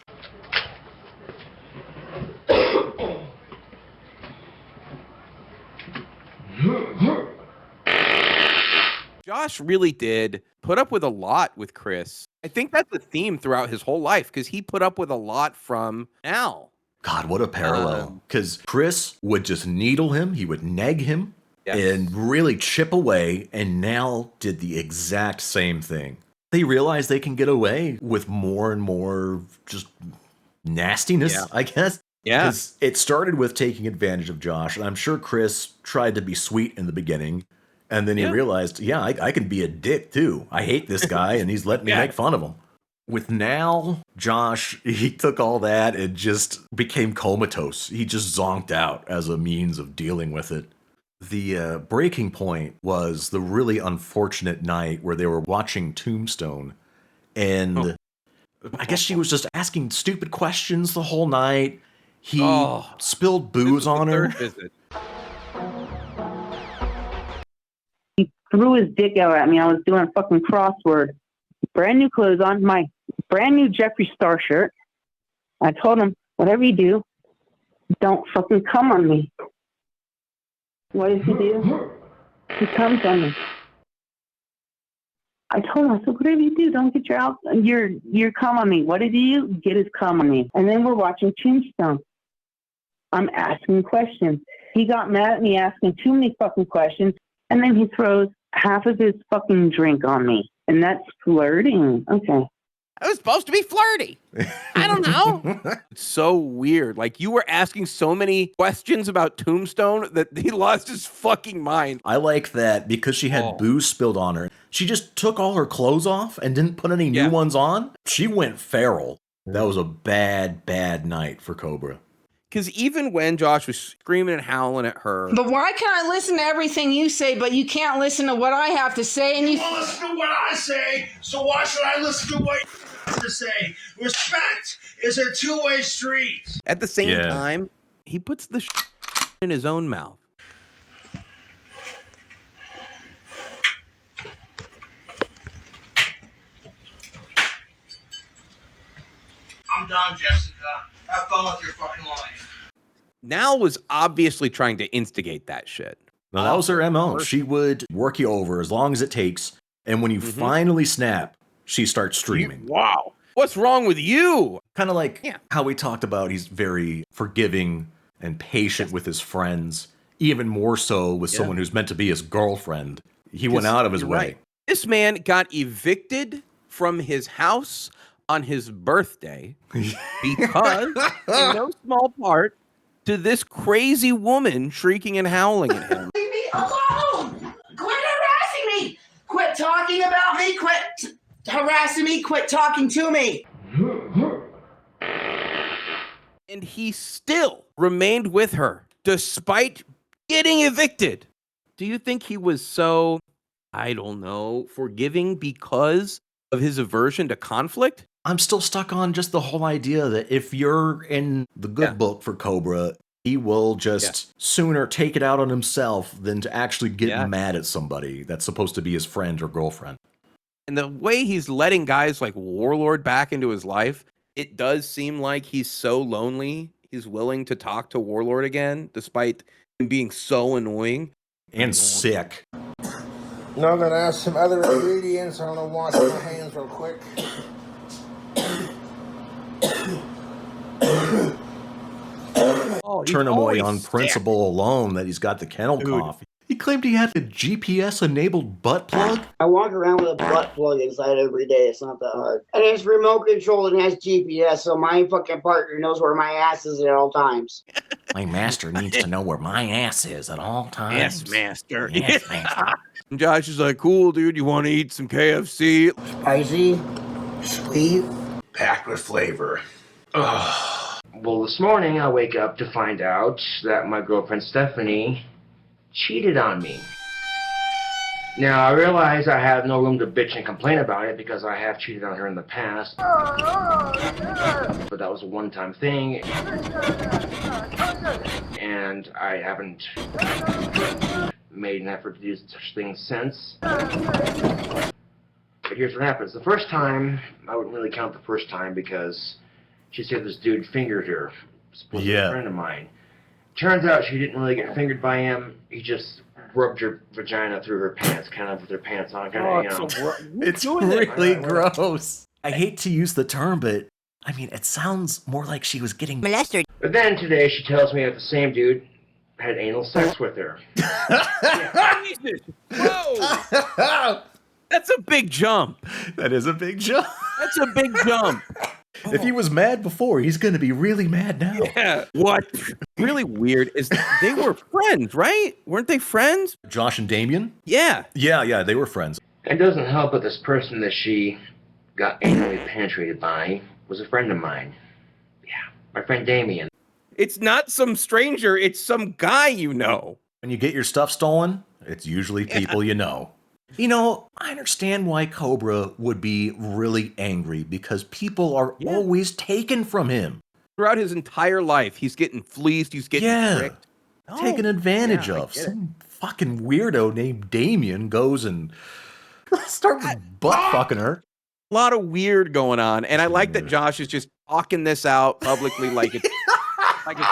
Josh really did put up with a lot with Chris. I think that's the theme throughout his whole life because he put up with a lot from Al. God, what a parallel. Because Chris would just needle him, he would neg him, and really chip away, and Nell did the exact same thing. They realize they can get away with more and more just nastiness, I guess. Yeah. Because it started with taking advantage of Josh, and I'm sure Chris tried to be sweet in the beginning, and then he realized, I can be a dick too. I hate this guy, and he's letting me make fun of him. With Nal, Josh, he took all that and just became comatose. He just zonked out as a means of dealing with it. The breaking point was the really unfortunate night where they were watching Tombstone, and I guess she was just asking stupid questions the whole night. He spilled booze on her. He threw his dick out at me. I was doing a fucking crossword. Brand new clothes on, my brand new Jeffree Star shirt. I told him, whatever you do, don't fucking come on me. What does he do? He comes on me. I told him, I said, whatever you do, don't get your cum on me. What did he do? Get his cum on me. And then we're watching Tombstone. I'm asking questions. He got mad at me asking too many fucking questions, and then he throws half of his fucking drink on me. And that's flirting. Okay. I was supposed to be flirty. I don't know. It's so weird. Like, you were asking so many questions about Tombstone that he lost his fucking mind. I like that because she had booze spilled on her. She just took all her clothes off and didn't put any new ones on. She went feral. That was a bad, bad night for Cobra. Because even when Josh was screaming and howling at her. But why can I listen to everything you say, but you can't listen to what I have to say? And you listen to what I say, so why should I listen to what you have to say? Respect is a two-way street. At the same time, he puts the in his own mouth. I'm done, Jessica. Have fun with your fucking life. Nal was obviously trying to instigate that shit. Well, that was her MO. She would work you over as long as it takes, and when you finally snap, she starts streaming. Wow. What's wrong with you? Kind of like how we talked about, he's very forgiving and patient with his friends, even more so with someone who's meant to be his girlfriend. He went out of his way. Right. This man got evicted from his house on his birthday because, in no small part, to this crazy woman shrieking and howling at him. Leave me alone! Quit harassing me! Quit talking about me! Quit harassing me! Quit talking to me! And he still remained with her, despite getting evicted. Do you think he was so, I don't know, forgiving because of his aversion to conflict? I'm still stuck on just the whole idea that if you're in the good book for Cobra, he will just sooner take it out on himself than to actually get mad at somebody that's supposed to be his friend or girlfriend. And the way he's letting guys like Warlord back into his life, it does seem like he's so lonely, he's willing to talk to Warlord again, despite him being so annoying. And sick. Now I'm going to add some other ingredients. I'm going to wash my hands real quick. Turn him away on principle alone that he's got the kennel cough. He claimed he had a GPS-enabled butt plug. I walk around with a butt plug inside every day. It's not that hard. And it's remote controlled and has GPS, so my fucking partner knows where my ass is at all times. My master needs to know where my ass is at all times. Yes, master. Yes, master. And Josh is like, cool, dude, you want to eat some KFC? Spicy, sweet, packed with flavor. Well, this morning I wake up to find out that my girlfriend Stephanie cheated on me. Now, I realize I have no room to bitch and complain about it because I have cheated on her in the past. But that was a one-time thing. And I haven't made an effort to do such things since. But here's what happens. The first time, I wouldn't really count the first time because she said this dude fingered her. Supposed to be a friend of mine. Turns out she didn't really get fingered by him. He just rubbed her vagina through her pants, kind of with her pants on, kind of, It's really gross. I hate to use the term, but I mean, it sounds more like she was getting molested. But then today she tells me that the same dude had anal sex with her. Jesus. Whoa. That's a big jump. That is a big jump. That's a big jump. If he was mad before, he's going to be really mad now. Yeah. What? Really weird is they were friends, right? Weren't they friends? Josh and Damien? Yeah. Yeah, they were friends. It doesn't help that this person that she got anally penetrated by was a friend of mine. Yeah, my friend Damien. It's not some stranger, it's some guy you know. When you get your stuff stolen, it's usually people you know. You know, I understand why Cobra would be really angry because people are always taken from him. Throughout his entire life, he's getting fleeced, he's getting tricked. Taken advantage of. Some fucking weirdo named Damien goes and starts butt fucking her. A lot of weird going on, and I like that Josh is just talking this out publicly like it's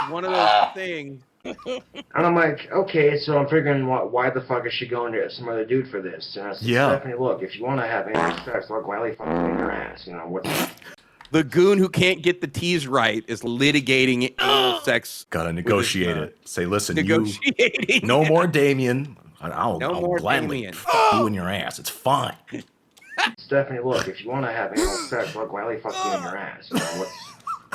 one of those things. And I'm like, okay, so I'm figuring why the fuck is she going to some other dude for this? And I said, Stephanie, look, if you want to have anal sex, I'll gladly fucking in your ass. You know, what's the goon who can't get the T's right is litigating anal sex. Gotta negotiate it. Say, listen, negotiating. No more Damien. I'll more gladly Damien. fuck you in your ass. It's fine. Stephanie, look, if you want to have anal sex, I'll gladly fuck you in your ass. You know, what's...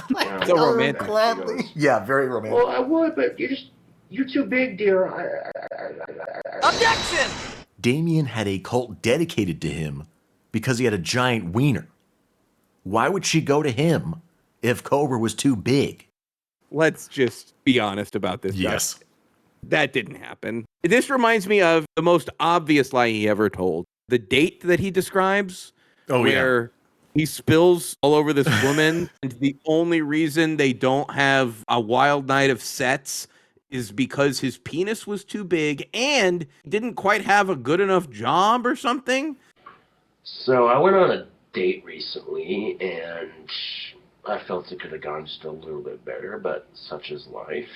You know, so romantic. Yeah, very romantic. Well, I would, but you're too big, dear. Objection! Damien had a cult dedicated to him because he had a giant wiener. Why would she go to him if Cobra was too big? Let's just be honest about this. Yes. That didn't happen. This reminds me of the most obvious lie he ever told. The date that he describes. Where he spills all over this woman, and the only reason they don't have a wild night of sets is because his penis was too big and didn't quite have a good enough job or something. So I went on a date recently, and I felt it could have gone just a little bit better, but such is life.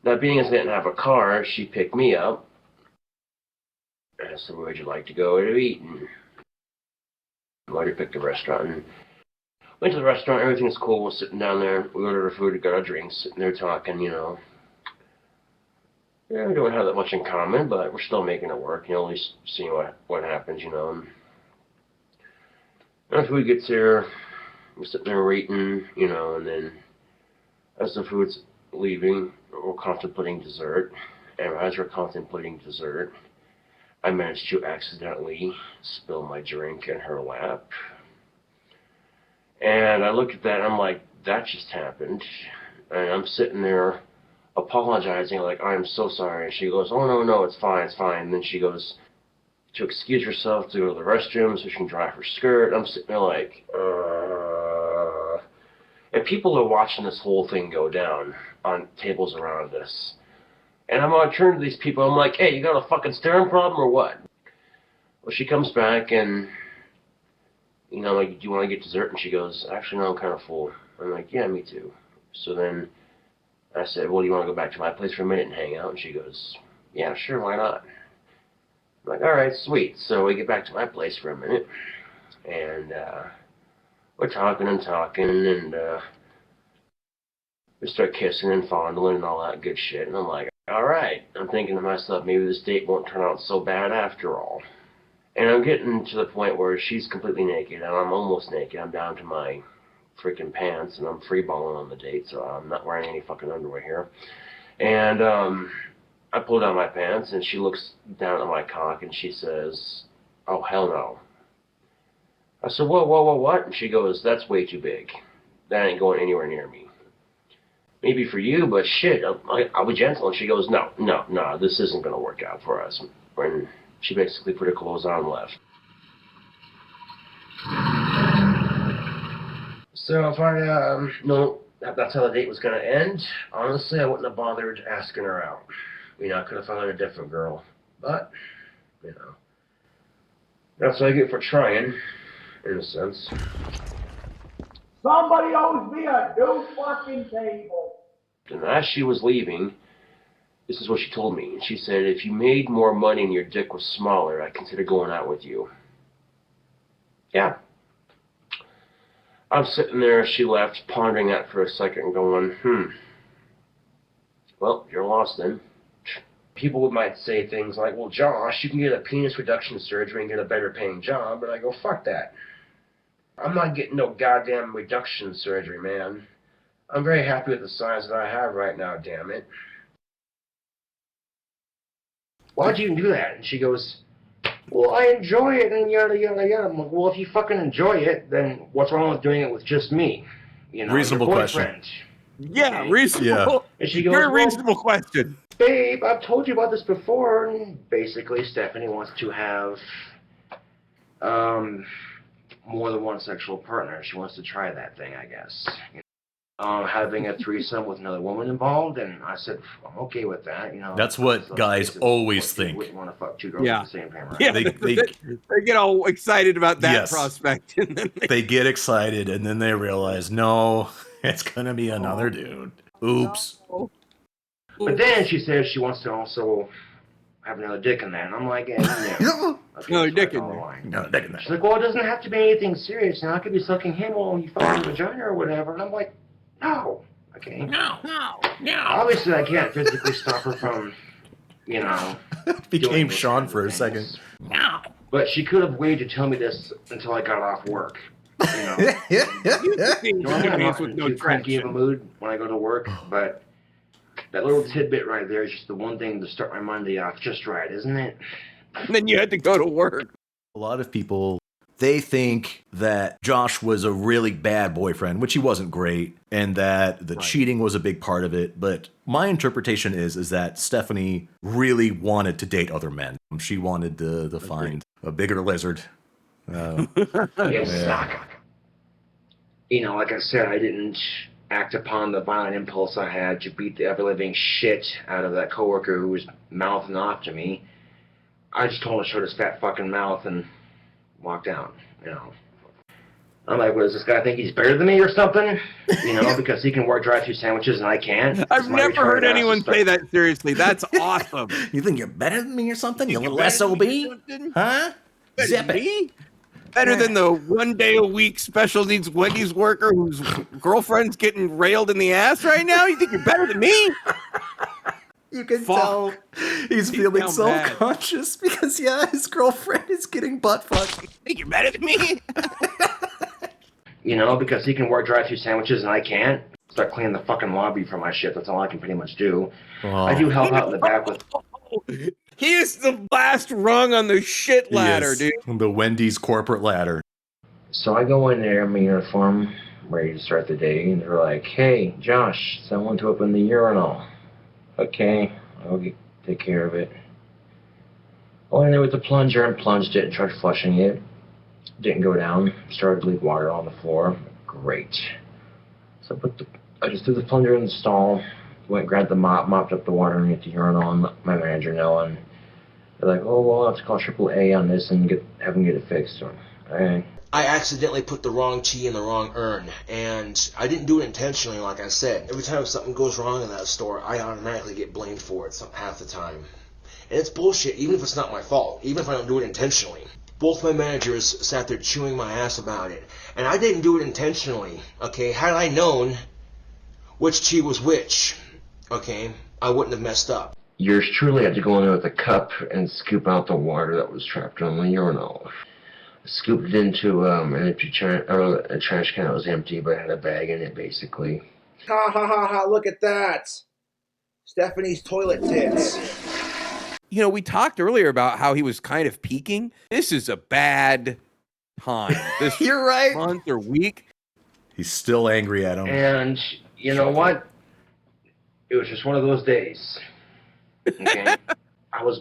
Now, being as I didn't have a car, she picked me up. I said, where would you like to go to eat? And I already picked a restaurant. And went to the restaurant, everything was cool. We're sitting down there. We ordered our food, we got our drinks, sitting there talking, you know. Yeah, we don't have that much in common, but we're still making it work, you know, at least seeing what happens, you know. And food gets here, we're sitting there waiting, you know, and then as the food's leaving, we're contemplating dessert. And as we're contemplating dessert, I managed to accidentally spill my drink in her lap. And I look at that and I'm like, that just happened. And I'm sitting there apologizing, like, I'm so sorry. And she goes, oh, no, it's fine, it's fine. And then she goes to excuse herself to go to the restroom so she can dry her skirt. I'm sitting there like, And people are watching this whole thing go down on tables around us. And I'm going to turn to these people, I'm like, hey, you got a fucking staring problem or what? Well, she comes back and, you know, like, do you want to get dessert? And she goes, actually, no, I'm kind of full. I'm like, yeah, me too. So then I said, well, do you want to go back to my place for a minute and hang out? And she goes, yeah, sure, why not? I'm like, all right, sweet. So we get back to my place for a minute. And we're talking and we start kissing and fondling and all that good shit. And I'm like, all right. I'm thinking to myself, maybe this date won't turn out so bad after all. And I'm getting to the point where she's completely naked and I'm almost naked. I'm down to my freaking pants and I'm free balling on the date, so I'm not wearing any fucking underwear here. And I pull down my pants and she looks down at my cock and she says, oh, hell no. I said, whoa, what? And she goes, that's way too big. That ain't going anywhere near me. Maybe for you, but shit, I'll be gentle. And she goes, no, this isn't going to work out for us. And she basically put her clothes on and left. So if I know that's how the date was going to end, honestly, I wouldn't have bothered asking her out. You know, I could have found a different girl. But, you know, that's what I get for trying, in a sense. Somebody owes me a new fucking table. And as she was leaving, this is what she told me. She said, if you made more money and your dick was smaller, I'd consider going out with you. Yeah. I'm sitting there, she left, pondering that for a second, going, well, you're lost then. People might say things like, well, Josh, you can get a penis reduction surgery and get a better paying job. And I go, fuck that. I'm not getting no goddamn reduction surgery, man. I'm very happy with the size that I have right now, damn it. Why'd you do that? And she goes, well, I enjoy it and yada, yada, yada. I'm like, well, if you fucking enjoy it, then what's wrong with doing it with just me? You know, Reasonable your question. boyfriend. Yeah, reasonable. And she goes, Very well, reasonable question. babe, I've told you about this before. And basically, Stephanie wants to have more than one sexual partner. She wants to try that thing, I guess. Having a threesome with another woman involved, and I said, I'm okay with that. You know, That's what guys always think. You wouldn't want to fuck two girls Yeah. at the same time, right? Yeah, They they get all excited about that Yes. prospect. And then they get excited and then they realize, no, it's gonna be another dude. Oops. But then she says she wants to also have another dick in there, and I'm like, no. Another dick in there. No, dick in there. She's like, well, it doesn't have to be anything serious. You know, I could be sucking him while you fuck his vagina or whatever. And I'm like, no. Okay. No. Obviously, I can't physically stop her from, you know. Became Sean for a second. No. But she could have waited to tell me this until I got off work. You know. Normally, I'm not in too cranky of a mood when I go to work, but that little tidbit right there is just the one thing to start my Monday off just right, isn't it? And then you had to go to work. A lot of people, they think that Josh was a really bad boyfriend, which he wasn't great, and that the cheating was a big part of it. But my interpretation is that Stephanie really wanted to date other men. She wanted to find a bigger lizard. Yes. You know, like I said, I didn't act upon the violent impulse I had to beat the ever-living shit out of that coworker who was mouthing off to me. I just told him to shut his fat fucking mouth and walked out, you know. I'm like, what does this guy think he's better than me or something? You know, because he can work drive-thru sandwiches and I can't. I've never heard anyone say that seriously. That's awesome. You think you're better than me or something? You little SOB? Huh? Zip it. Better than the 1 day a week special needs Wendy's worker whose girlfriend's getting railed in the ass right now? You think you're better than me? You can tell he's feeling down self-conscious because, his girlfriend is getting butt fucked. Think you're better than me? You know, because he can work drive-thru sandwiches and I can't. Start cleaning the fucking lobby for my shift. That's all I can pretty much do. I do help out in the back with... He is the last rung on the shit ladder, dude. The Wendy's corporate ladder. So I go in there in my uniform, ready to start the day, and they're like, hey, Josh, someone to open the urinal. Okay, I'll take care of it. I went in there with the plunger and plunged it and tried flushing it. Didn't go down. Started to leak water on the floor. Great. So I just threw the plunger in the stall, went grabbed the mop, mopped up the water underneath the urinal, and let my manager know. And they're like, oh, well, I'll have to call AAA on this and have them get it fixed. So, all right. I accidentally put the wrong tea in the wrong urn, and I didn't do it intentionally, like I said. Every time something goes wrong in that store, I automatically get blamed for it half the time. And it's bullshit, even if it's not my fault, even if I don't do it intentionally. Both my managers sat there chewing my ass about it, and I didn't do it intentionally, okay? Had I known which tea was which, okay, I wouldn't have messed up. Yours truly had to go in there with a cup and scoop out the water that was trapped on the urinal. Scooped it into an empty a trash can that was empty, but had a bag in it, basically. Ha ha ha ha, look at that. Stephanie's toilet tits. You know, we talked earlier about how he was kind of peaking. This is a bad time. This You're right. month or week. He's still angry at him. And you know what? It was just one of those days. Okay? I was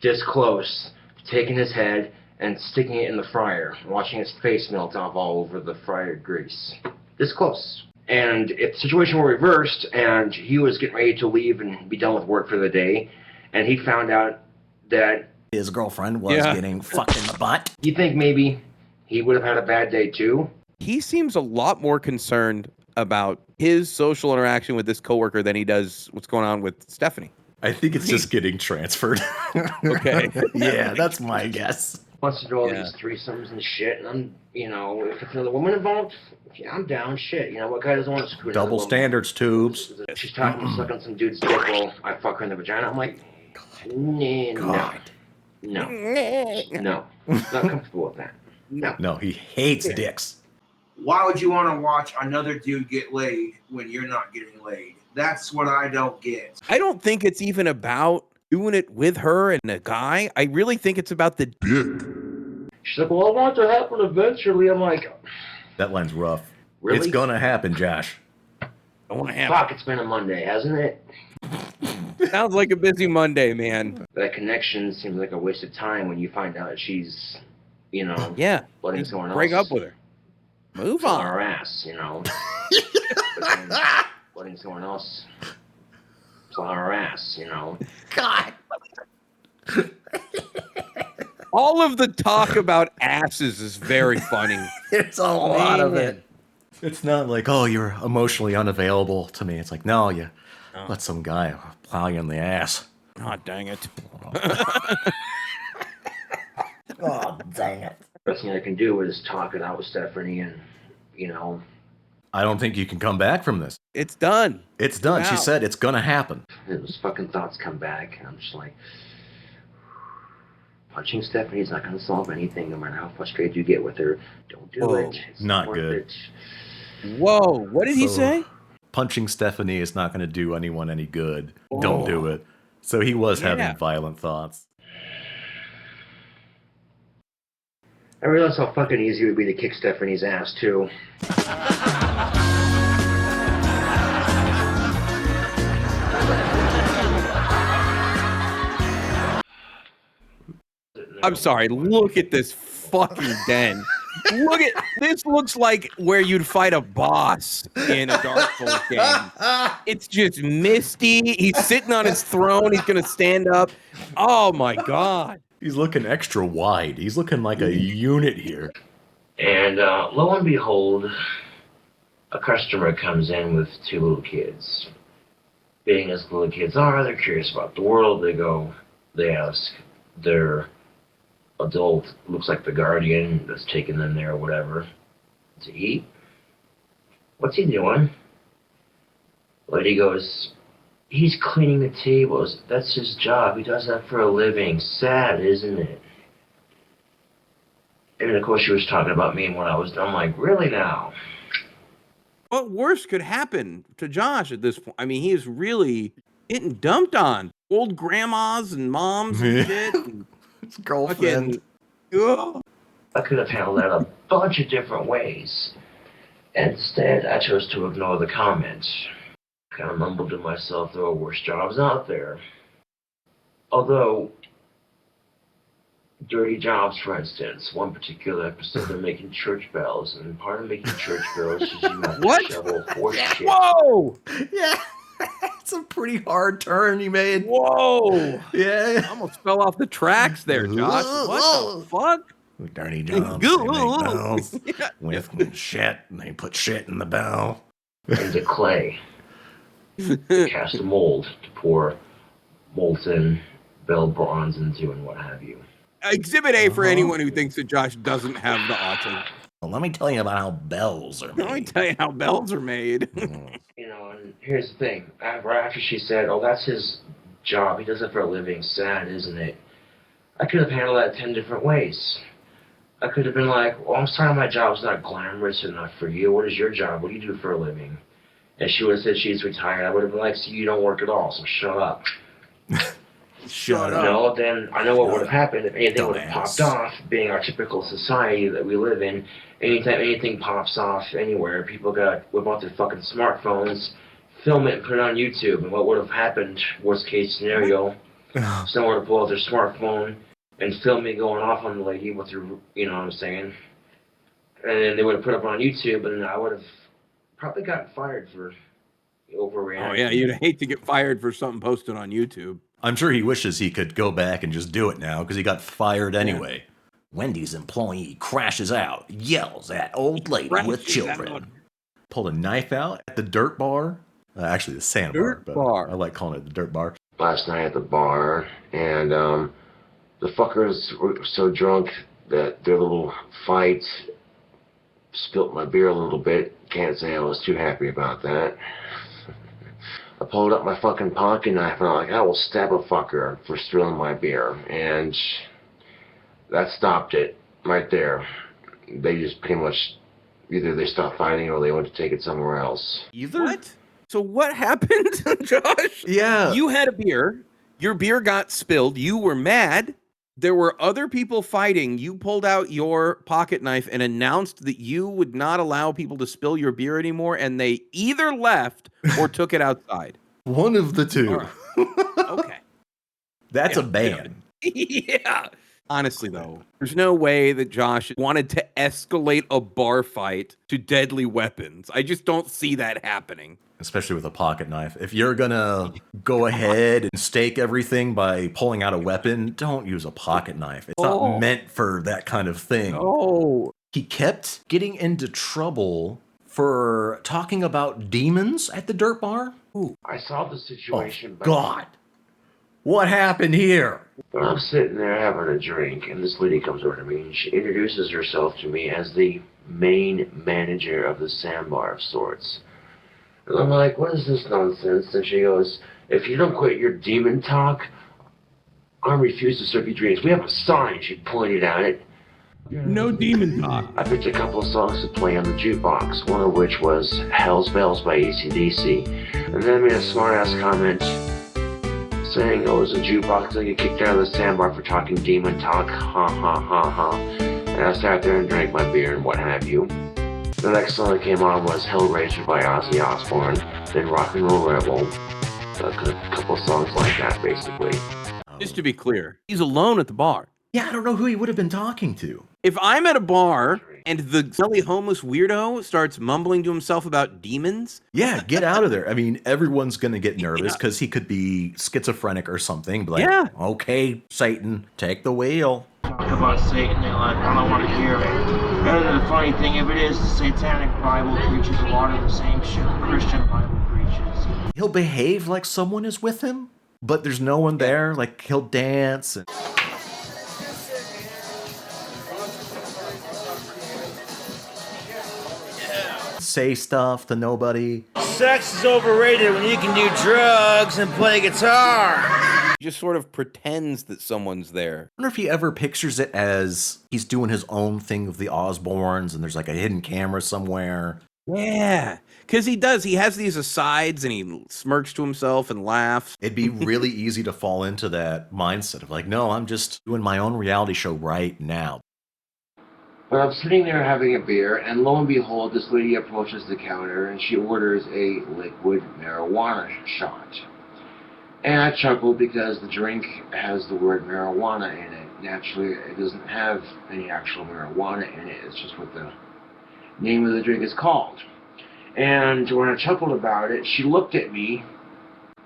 this close to taking his head and sticking it in the fryer, watching his face melt off all over the fryer grease. This close. And if the situation were reversed and he was getting ready to leave and be done with work for the day, and he found out that his girlfriend was getting fucked in the butt, you think maybe he would have had a bad day too? He seems a lot more concerned about his social interaction with this coworker than he does what's going on with Stephanie. I think it's just getting transferred. Okay. Yeah, that's my guess. Wants to do all these threesomes and shit, and I'm, if it's another woman involved, yeah, I'm down. Shit, what guy doesn't want to screw another Double woman? Standards tubes. She's talking, sucking some dude's dick while I fuck her in the vagina. I'm like, no. Not comfortable with that. No. No, he hates dicks. Why would you want to watch another dude get laid when you're not getting laid? That's what I don't get. I don't think it's even about doing it with her and a guy. I really think it's about the dick. She's like, well, I want it to happen eventually. I'm like, that line's rough. Really? It's gonna happen, Josh. I want to happen. Fuck, it's been a Monday, hasn't it? Sounds like a busy Monday, man. That connection seems like a waste of time when you find out she's, letting someone else break up with her. Move on. Her ass, letting someone else on her ass, God. All of the talk about asses is very funny. It's a lot of it. It's not like, oh, you're emotionally unavailable to me. It's like, no, you let some guy plow you in the ass. Oh, dang it. Oh, dang it. Best thing I can do is talk it out with Stephanie and, I don't think you can come back from this. It's done. It's done. Wow. She said it's gonna happen. Those fucking thoughts come back, and I'm just like, punching Stephanie is not going to solve anything, no matter how frustrated you get with her. Don't do it. It's Not worth good. it. Whoa, what did he say? Punching Stephanie is not going to do anyone any good. Don't do it. So he was having violent thoughts. I realized how fucking easy it would be to kick Stephanie's ass, too. I'm sorry, look at this fucking den. This looks like where you'd fight a boss in a Dark Souls game. It's just misty. He's sitting on his throne. He's going to stand up. Oh my God. He's looking extra wide. He's looking like a unit here. And lo and behold, a customer comes in with two little kids. Being as little kids are, they're curious about the world. They ask their adult, looks like the guardian that's taking them there or whatever, to eat. What's he doing? Lady goes, he's cleaning the tables. That's his job. He does that for a living. Sad, isn't it? And of course she was talking about me and what I was doing. I'm like, really now? What worse could happen to Josh at this point? I mean, he is really getting dumped on. Old grandmas and moms and shit. And his girlfriend. I could have handled that a bunch of different ways. Instead, I chose to ignore the comment. Kind of mumbled to myself, there are worse jobs out there. Although, dirty jobs, for instance, one particular episode, they're making church bells, and part of making church bells is you have to shovel horse shit. Whoa! Yeah. It's a pretty hard turn he made. Whoa! Yeah. Almost fell off the tracks there, Josh. What the fuck? Dirty jobs. They make bells with shit, and they put shit in the bell. Into clay. Cast a mold to pour molten bell bronze into and what have you. Exhibit A for anyone who thinks that Josh doesn't have the autism. Well, let me tell you about how bells are made. Let me tell you how bells are made. And here's the thing. After she said, oh, that's his job. He does it for a living. Sad, isn't it? I could have handled that 10 different ways. I could have been like, well, I'm sorry my job's not glamorous enough for you. What is your job? What do you do for a living? And she would have said she's retired. I would have been like, so you don't work at all, so shut up. Shut up. No, then I know what would have happened if anything would have popped off, being our typical society that we live in. Anytime anything pops off anywhere, people whip out their fucking smartphones, film it and put it on YouTube. And what would have happened, worst case scenario, someone would pull out their smartphone and film me going off on the lady with her, you know what I'm saying? And then they would have put it up on YouTube, and I would have probably gotten fired for overreacting. Oh yeah, you'd hate to get fired for something posted on YouTube. I'm sure he wishes he could go back and just do it now because he got fired anyway. Wendy's employee crashes out, yells at old lady with children. Pulled a knife out at the dirt bar. Actually, the sandbar. But I like calling it the dirt bar. Last night at the bar, and the fuckers were so drunk that their little fight spilt my beer a little bit. Can't say I was too happy about that. I pulled up my fucking pocket knife and I'm like, I will stab a fucker for stealing my beer. And that stopped it right there. They just pretty much, either they stopped fighting or they went to take it somewhere else. What? So what happened, Josh? Yeah. You had a beer. Your beer got spilled. You were mad. There were other people fighting. You pulled out your pocket knife and announced that you would not allow people to spill your beer anymore, and they either left or took it outside. One of the two. Right. Okay. That's a ban. Yeah. Honestly, though, there's no way that Josh wanted to escalate a bar fight to deadly weapons. I just don't see that happening. Especially with a pocket knife. If you're gonna go ahead and stake everything by pulling out a weapon, don't use a pocket knife. It's not meant for that kind of thing. Oh. He kept getting into trouble for talking about demons at the dirt bar. Ooh. I saw the situation. Oh, God. What happened here? I'm sitting there having a drink, and this lady comes over to me, and she introduces herself to me as the main manager of the sandbar of sorts. And I'm like, what is this nonsense? And she goes, if you don't quit your demon talk, I refuse to serve you drinks. We have a sign. She pointed at it. No demon talk. I picked a couple of songs to play on the jukebox, one of which was Hell's Bells by AC/DC. And then I made a smart-ass comment saying it was a jukebox that get kicked out of the sandbar for talking demon talk. Ha ha ha ha. And I sat there and drank my beer and what have you. The next song that came on was Hellraiser by Ozzy Osbourne, then Rock and Roll Rebel. A couple of songs like that, basically. Just to be clear, he's alone at the bar. Yeah, I don't know who he would have been talking to. If I'm at a bar and the silly homeless weirdo starts mumbling to himself about demons... Yeah, get out of there. I mean, everyone's going to get nervous because he could be schizophrenic or something. But like, okay, Satan, take the wheel. Talk about Satan, they're like, I don't want to hear it. And the funny thing of it is, the Satanic Bible preaches a lot of the same shit the Christian Bible preaches. He'll behave like someone is with him, but there's no one there. Like, he'll dance and... say stuff to nobody. Sex is overrated when you can do drugs and play guitar. He just sort of pretends that someone's there. I wonder if he ever pictures it as he's doing his own thing with the Osbournes and there's like a hidden camera somewhere. Yeah, because he does. He has these asides and he smirks to himself and laughs. It'd be really easy to fall into that mindset of like, no, I'm just doing my own reality show right now. But I'm sitting there having a beer, and lo and behold, this lady approaches the counter, and she orders a liquid marijuana shot. And I chuckled because the drink has the word marijuana in it. Naturally, it doesn't have any actual marijuana in it. It's just what the name of the drink is called. And when I chuckled about it, she looked at me,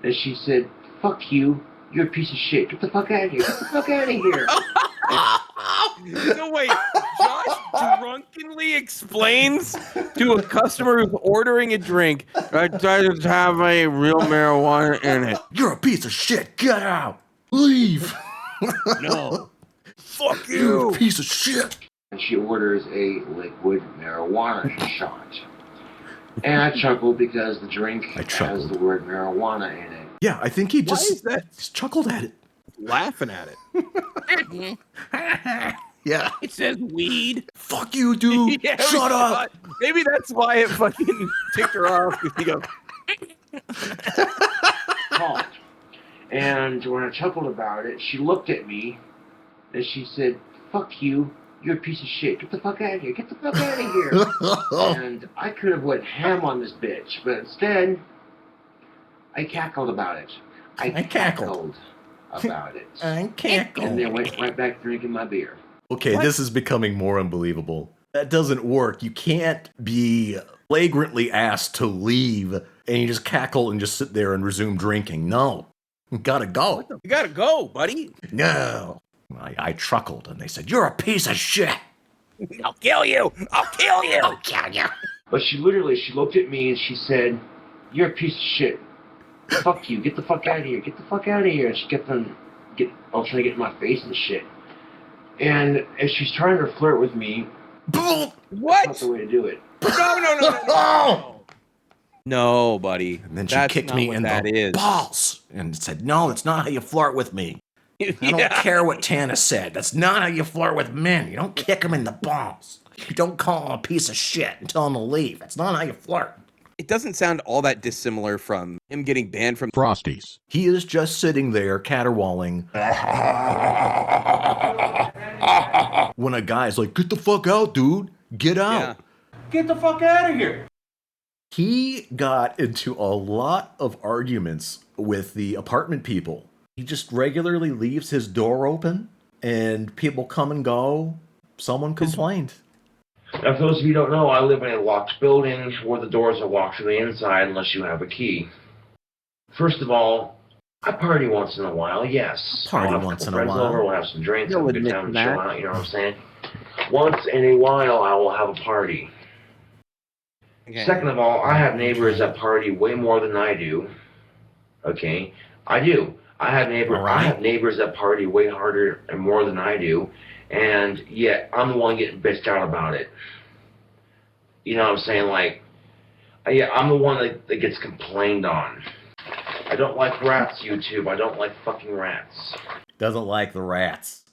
and she said, fuck you, you're a piece of shit. Get the fuck out of here. Get the fuck out of here. So wait, Josh drunkenly explains to a customer who's ordering a drink, it doesn't have any real marijuana in it. You're a piece of shit. Get out. Leave. No. Fuck you. You're a piece of shit. And she orders a liquid marijuana shot. And I chuckled because the drink has the word marijuana in it. Yeah, I think he just chuckled at it. Laughing at it. Yeah. It says weed. Fuck you, dude. Yeah, Shut up. Maybe that's why it fucking ticked her off. He goes, Called. And when I chuckled about it, she looked at me and she said, fuck you, you're a piece of shit. Get the fuck out of here. Get the fuck out of here. And I could have went ham on this bitch, but instead, I cackled about it. I cackled about it. I cackled. And then went right back drinking my beer. Okay, this is becoming more unbelievable. That doesn't work. You can't be flagrantly asked to leave and you just cackle and just sit there and resume drinking. No. You gotta go. You gotta go, buddy. No. I chuckled and they said, you're a piece of shit. I'll kill you. I'll kill you. I'll kill you. But she looked at me and she said, you're a piece of shit. Fuck you. Get the fuck out of here. Get the fuck out of here. And she kept on trying to get in my face and shit. And if she's trying to flirt with me, what? That's not the way to do it. No. No, buddy. And then she That's kicked not me what in that the is. balls and said, "No, that's not how you flirt with me. I don't care what Tana said. That's not how you flirt with men. You don't kick them in the balls. You don't call him a piece of shit and tell him to leave. That's not how you flirt." It doesn't sound all that dissimilar from him getting banned from Frosties. He is just sitting there caterwauling when a guy's like, "Get the fuck out, dude. Get out." Get the fuck out of here. He got into a lot of arguments with the apartment people. He just regularly leaves his door open and people come and go. Someone complained. Now, for those of you who don't know, I live in a locked building where the doors are locked from the inside unless you have a key. First of all, I party once in a while, yes. Party I'll have once a in couple a friends while. over, we'll have some drinks, You'll have a good admit time, and that. chill out, you know what I'm saying? Once in a while, I will have a party. Okay. Second of all, I have neighbors that party way more than I do. Okay? I do. I have neighbors that party way harder and more than I do, and yet I'm the one getting bitched out about it. You know what I'm saying? Like, yeah, I'm the one that gets complained on. I don't like rats, YouTube. I don't like fucking rats. Doesn't like the rats.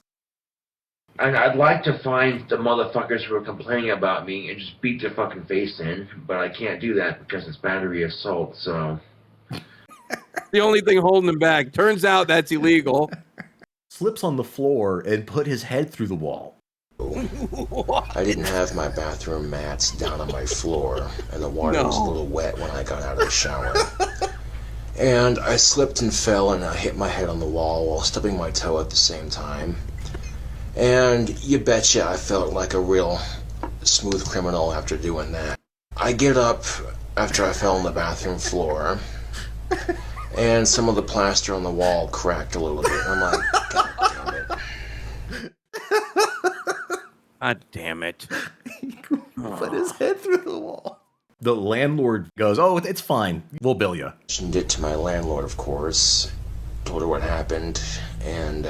And I'd like to find the motherfuckers who are complaining about me and just beat their fucking face in, but I can't do that because it's battery assault, so... The only thing holding him back. Turns out that's illegal. Slips on the floor and put his head through the wall. I didn't have my bathroom mats down on my floor, and the water was a little wet when I got out of the shower. And I slipped and fell, and I hit my head on the wall while stubbing my toe at the same time. And you betcha I felt like a real smooth criminal after doing that. I get up after I fell on the bathroom floor, and some of the plaster on the wall cracked a little bit. I'm like, God damn it. God damn it. Put his head through the wall. The landlord goes, "Oh, it's fine. We'll bill you." Mentioned it to my landlord, of course. Told her what happened, and,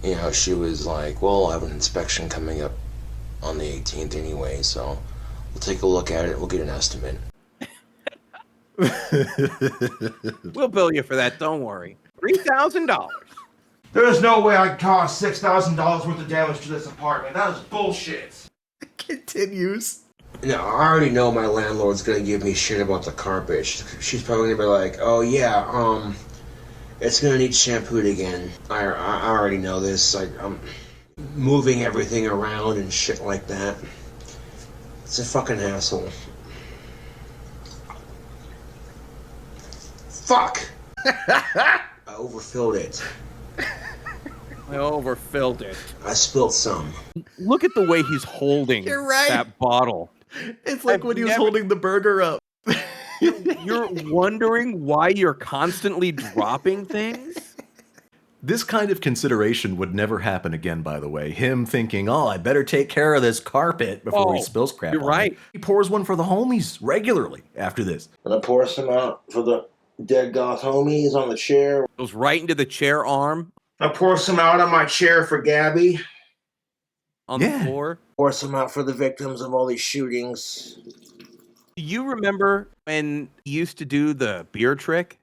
you know, she was like, "Well, I'll have an inspection coming up on the 18th anyway, so we'll take a look at it. We'll get an estimate." We'll bill you for that, don't worry. $3,000. There's no way I caused $6,000 worth of damage to this apartment. That is bullshit. Continues. Now, I already know my landlord's gonna give me shit about the carpet. She's probably gonna be like, "Oh yeah, it's gonna need shampooed again." I already know this. I'm moving everything around and shit like that. It's a fucking hassle. Fuck! I overfilled it. I overfilled it. I spilled some. Look at the way he's holding You're right. that bottle. It's like when he was holding the burger up. You're wondering why you're constantly dropping things? This kind of consideration would never happen again, by the way. Him thinking, "Oh, I better take care of this carpet before he spills crap You're on right. it." He pours one for the homies regularly after this. And I pour some out for the dead goth homies on the chair. Goes right into the chair arm I pour some out on my chair for Gabby. on the floor. Pour some out for the victims of all these shootings. Do you remember when you used to do the beer trick?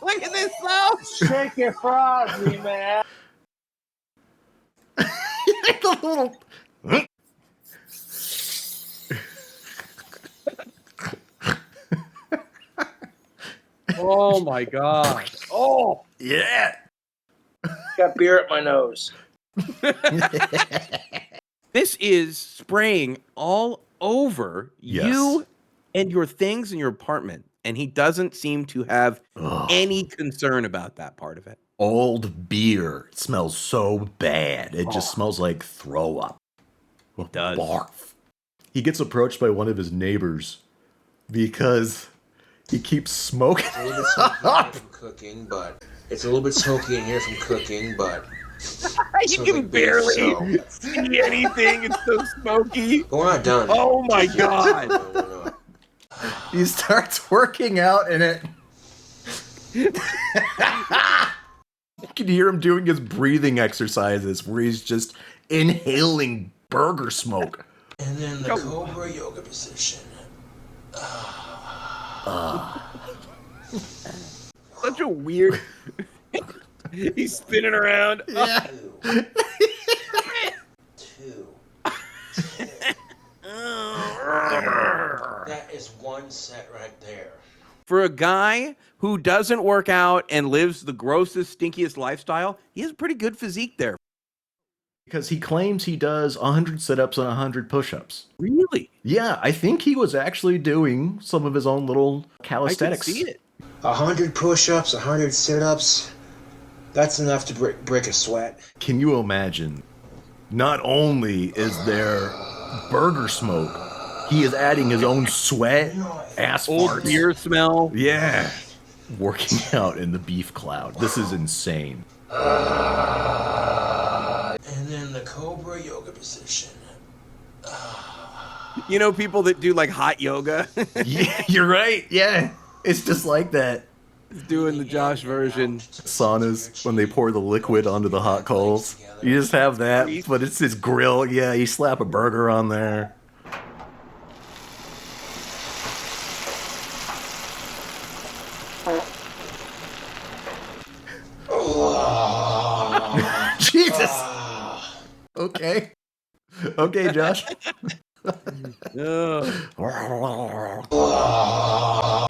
Look at this, though. Shake your frosty, man. Oh my god. Oh, yeah. Got beer at my nose. This is spraying all over you and your things in your apartment. And he doesn't seem to have any concern about that part of it. Old beer. It smells so bad. It just smells like throw up. It does. Barf. He gets approached by one of his neighbors because he keeps smoking. It's a little bit smoky in here from cooking, but it's a little bit smoky in here from cooking, but You can barely see anything. It's so smoky. We're not done. Oh my god. He starts working out and it... You can hear him doing his breathing exercises where he's just inhaling burger smoke. And then the Cobra yoga position. Such a weird. He's spinning around. Yeah. Two. That is one set right there. For a guy who doesn't work out and lives the grossest, stinkiest lifestyle, he has a pretty good physique there. Because he claims he does 100 sit-ups and 100 push-ups. Really? Yeah, I think he was actually doing some of his own little calisthenics. I can see it. 100 push-ups, 100 sit-ups. That's enough to break a sweat. Can you imagine? Not only is there burger smoke, he is adding his own sweat, ass Old farts. beer smell. Yeah. Working out in the beef cloud. This is insane. And then the Cobra yoga position. You know people that do like hot yoga? Yeah, you're right. Yeah. It's just like that. Doing the Josh version. Saunas, when they pour the liquid onto the hot coals. You just have that, but it's his grill. Yeah, you slap a burger on there. Jesus. Okay. Okay, Josh.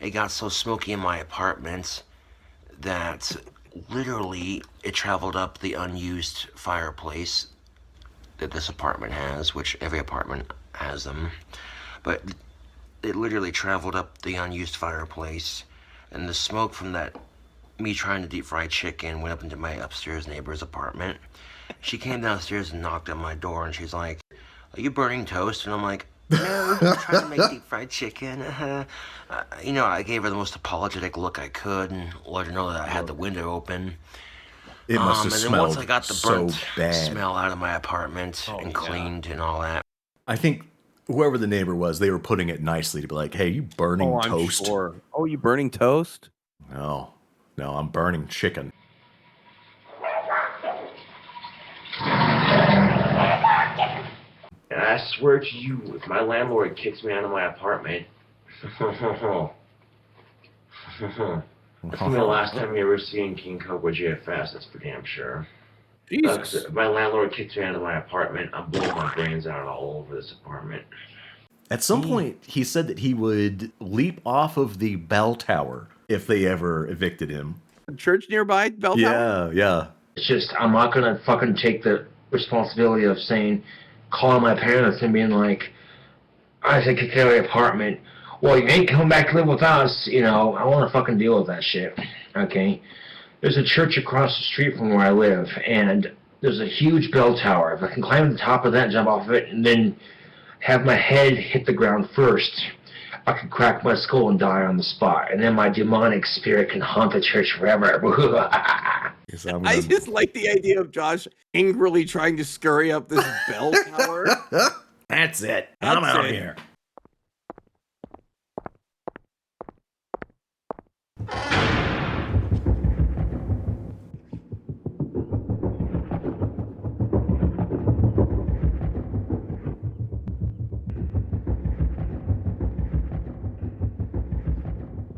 It got so smoky in my apartment that literally it traveled up the unused fireplace that this apartment has, which every apartment has them. But it literally traveled up the unused fireplace, and the smoke from that, me trying to deep fry chicken, went up into my upstairs neighbor's apartment. She came downstairs and knocked on my door, and she's like, "Are you burning toast?" And I'm like, "No, I'm trying to make deep fried chicken." You know, I gave her the most apologetic look I could and let her know that I had the window open. It must have and then smelled once I got the so burnt bad. smell out of my apartment and cleaned and all that. I think whoever the neighbor was, they were putting it nicely to be like, "Hey, you burning Oh, I'm toast?" sure. Oh, you burning toast? No, I'm burning chicken. And I swear to you, if my landlord kicks me out of my apartment, that's gonna be the last time you ever seen KingCobra JFS, that's for damn sure. Jesus. If my landlord kicks me out of my apartment, I'm blowing my brains out all over this apartment. At some point, he said that he would leap off of the bell tower if they ever evicted him. Church nearby, bell tower? Yeah. It's just, I'm not gonna fucking take the responsibility of calling my parents and being like, I said kick out of the apartment. Well, you ain't coming back to live with us, you know. I want to fucking deal with that shit, okay? There's a church across the street from where I live, and there's a huge bell tower. If I can climb to the top of that, jump off of it, and then have my head hit the ground first, I could crack my skull and die on the spot, and then my demonic spirit can haunt the church forever. I just like the idea of Josh angrily trying to scurry up this bell tower. That's it. I'm out here.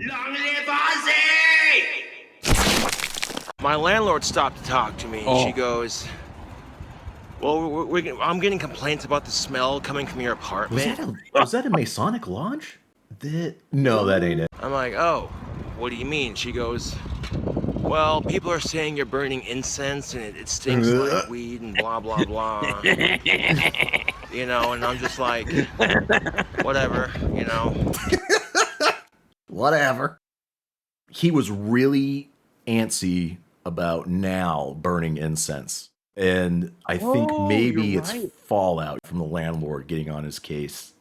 Long live Ozzy! My landlord stopped to talk to me, and she goes, "Well, I'm getting complaints about the smell coming from your apartment." Was that a Masonic lodge? No, that ain't it. I'm like, "Oh, what do you mean?" She goes, "Well, people are saying you're burning incense and it stinks like weed and blah, blah, blah." You know, and I'm just like, whatever, you know. Whatever. He was really antsy about now burning incense. And I think maybe it's fallout from the landlord getting on his case.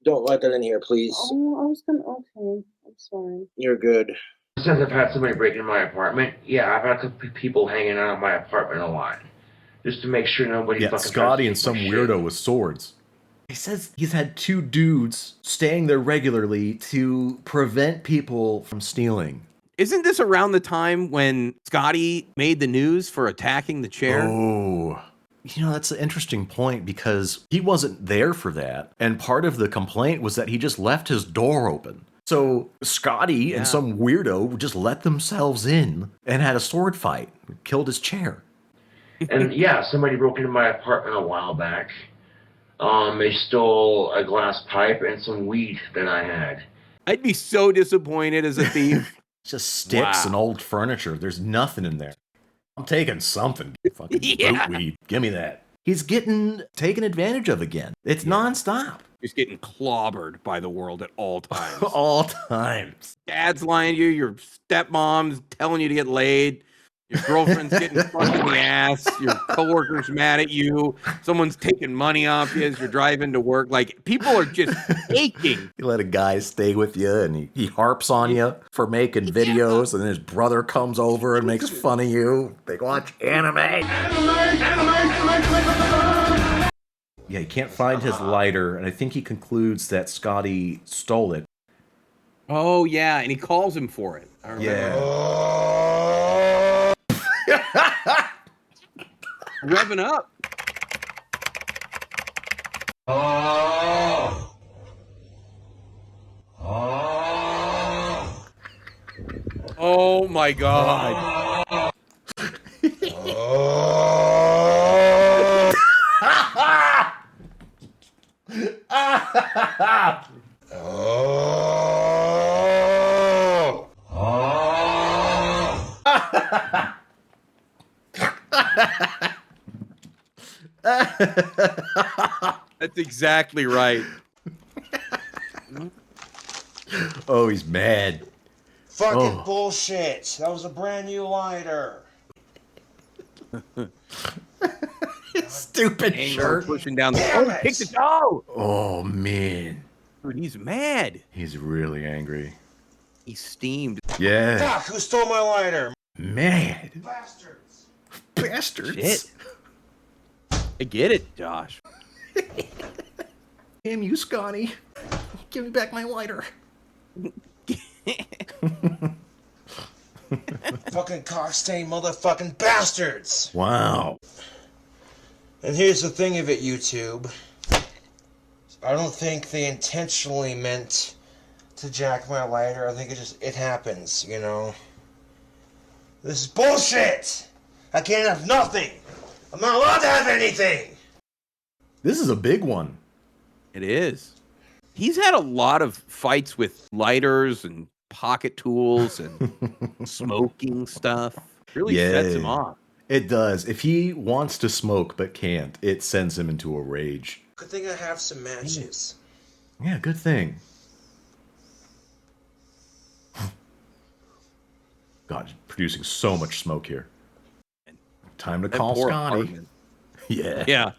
Don't let that in here, please. Oh, I was gonna. Okay, I'm sorry. You're good. Since I've had somebody break into my apartment, yeah, I've had a couple people hanging out of my apartment a lot. Just to make sure nobody Yeah, fucking Scotty tries and to some take my weirdo shit. with swords. He says he's had 2 dudes staying there regularly to prevent people from stealing. Isn't this around the time when Scotty made the news for attacking the chair? Oh, that's an interesting point because he wasn't there for that. And part of the complaint was that he just left his door open. So Scotty and some weirdo just let themselves in and had a sword fight, killed his chair. And yeah, somebody broke into my apartment a while back. They stole a glass pipe and some weed that I had. I'd be so disappointed as a thief. Just sticks and old furniture. There's nothing in there. I'm taking something. Fucking boot weed. Give me that. He's getting taken advantage of again. It's nonstop. He's getting clobbered by the world at all times. All times. Dad's lying to you. Your stepmom's telling you to get laid. Your girlfriend's getting fucked in the ass. Your coworker's mad at you. Someone's taking money off you as you're driving to work. Like, people are just aching. You let a guy stay with you and he harps on you for making videos, and then his brother comes over and makes fun of you. They watch anime. Yeah, he can't find his lighter, and I think he concludes that Scotty stole it. Oh, yeah, and he calls him for it. I remember. Revving up. Oh my God. That's exactly right. Oh, he's mad. Fucking bullshit. That was a brand new lighter. Stupid shirt. Pushing down the kick the toe. Oh, man. Dude, he's mad. He's really angry. He's steamed. Yeah. Fuck, who stole my lighter? Mad. Bastards. Bastards. Shit. I get it, Josh. Damn you, Scotty. Give me back my lighter. Fucking cock-stained motherfucking bastards. Wow. And here's the thing of it, YouTube. I don't think they intentionally meant to jack my lighter. I think it happens, you know. This is bullshit. I can't have nothing. I'm not allowed to have anything. This is a big one. It is. He's had a lot of fights with lighters and pocket tools and smoking stuff. Really sets him off. It does. If he wants to smoke but can't, it sends him into a rage. Good thing I have some matches. Yeah, good thing. God, producing so much smoke here. Time to call Scotty. Apartment. Yeah. Yeah.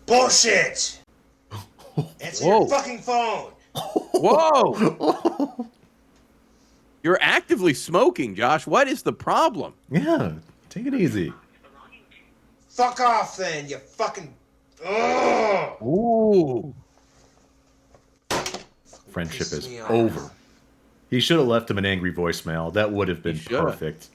Bullshit! Answer your fucking phone! Whoa! You're actively smoking, Josh. What is the problem? Yeah, take it easy. Fuck off then, you fucking... Ugh! Ooh. Friendship is over. He should have left him an angry voicemail. That would have been perfect.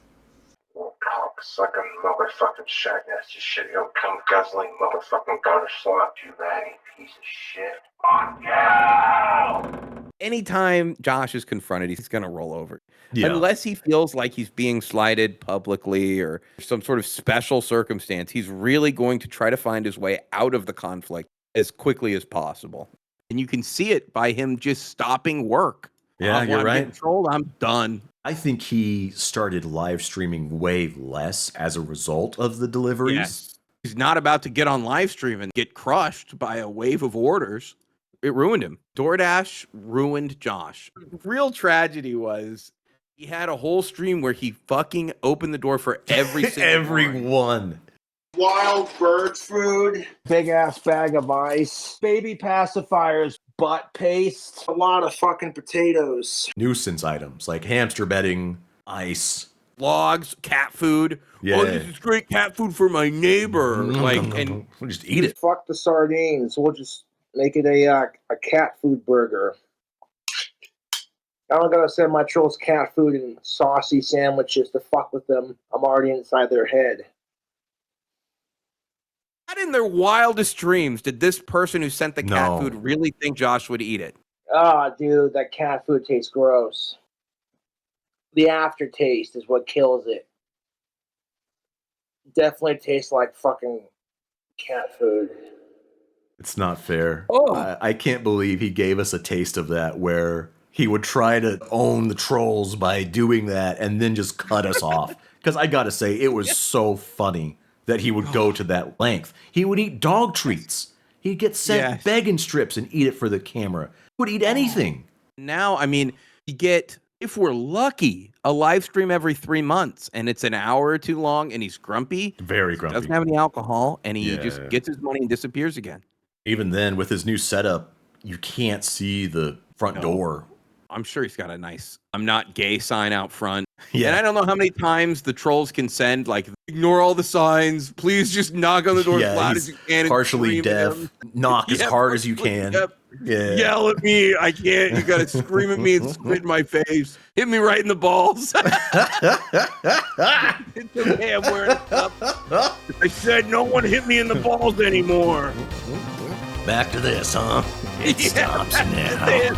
Sucking motherfucking shag nasty shit. You come guzzling motherfucking gutter slot, you raggy piece of shit. Fuck you! Anytime Josh is confronted, he's going to roll over. Yeah. Unless he feels like he's being slighted publicly or some sort of special circumstance, he's really going to try to find his way out of the conflict as quickly as possible. And you can see it by him just stopping work. Yeah, you're right. Trolled, I'm done. I think he started live streaming way less as a result of the deliveries. Yes. He's not about to get on live stream and get crushed by a wave of orders. It ruined him. DoorDash ruined Josh. Real tragedy was he had a whole stream where he fucking opened the door for every single Everyone. Wild bird food, big ass bag of ice, baby pacifiers, butt paste, a lot of fucking potatoes. Nuisance items like hamster bedding, ice, logs, cat food. Yeah. Oh, this is great cat food for my neighbor. And we'll just eat it. Fuck the sardines. We'll just make it a cat food burger. I don't gotta send my trolls cat food and saucy sandwiches to fuck with them. I'm already inside their head. Not in their wildest dreams did this person who sent the cat food really think Josh would eat it. Ah, dude, that cat food tastes gross. The aftertaste is what kills it. Definitely tastes like fucking cat food. It's not fair. Oh. I can't believe he gave us a taste of that where he would try to own the trolls by doing that and then just cut us off. Because I gotta say, it was so funny that he would go to that length. He would eat dog treats. He'd get sent begging strips and eat it for the camera. He would eat anything. Now, I mean, you get, if we're lucky, a live stream every 3 months, and it's an hour or too long, and he's grumpy. Very grumpy. Doesn't have any alcohol, and he just gets his money and disappears again. Even then, with his new setup, you can't see the front door. I'm sure he's got a nice "I'm not gay" sign out front. Yeah. And I don't know how many times the trolls can send, like, ignore all the signs. Please just knock on the door as loud as you can. And partially scream deaf. at him. Knock as hard as you can. Yell at me. I can't. You got to scream at me and spit in my face. Hit me right in the balls. It's okay. I'm wearing a cup. I said no one hit me in the balls anymore. Back to this, huh? It stops now.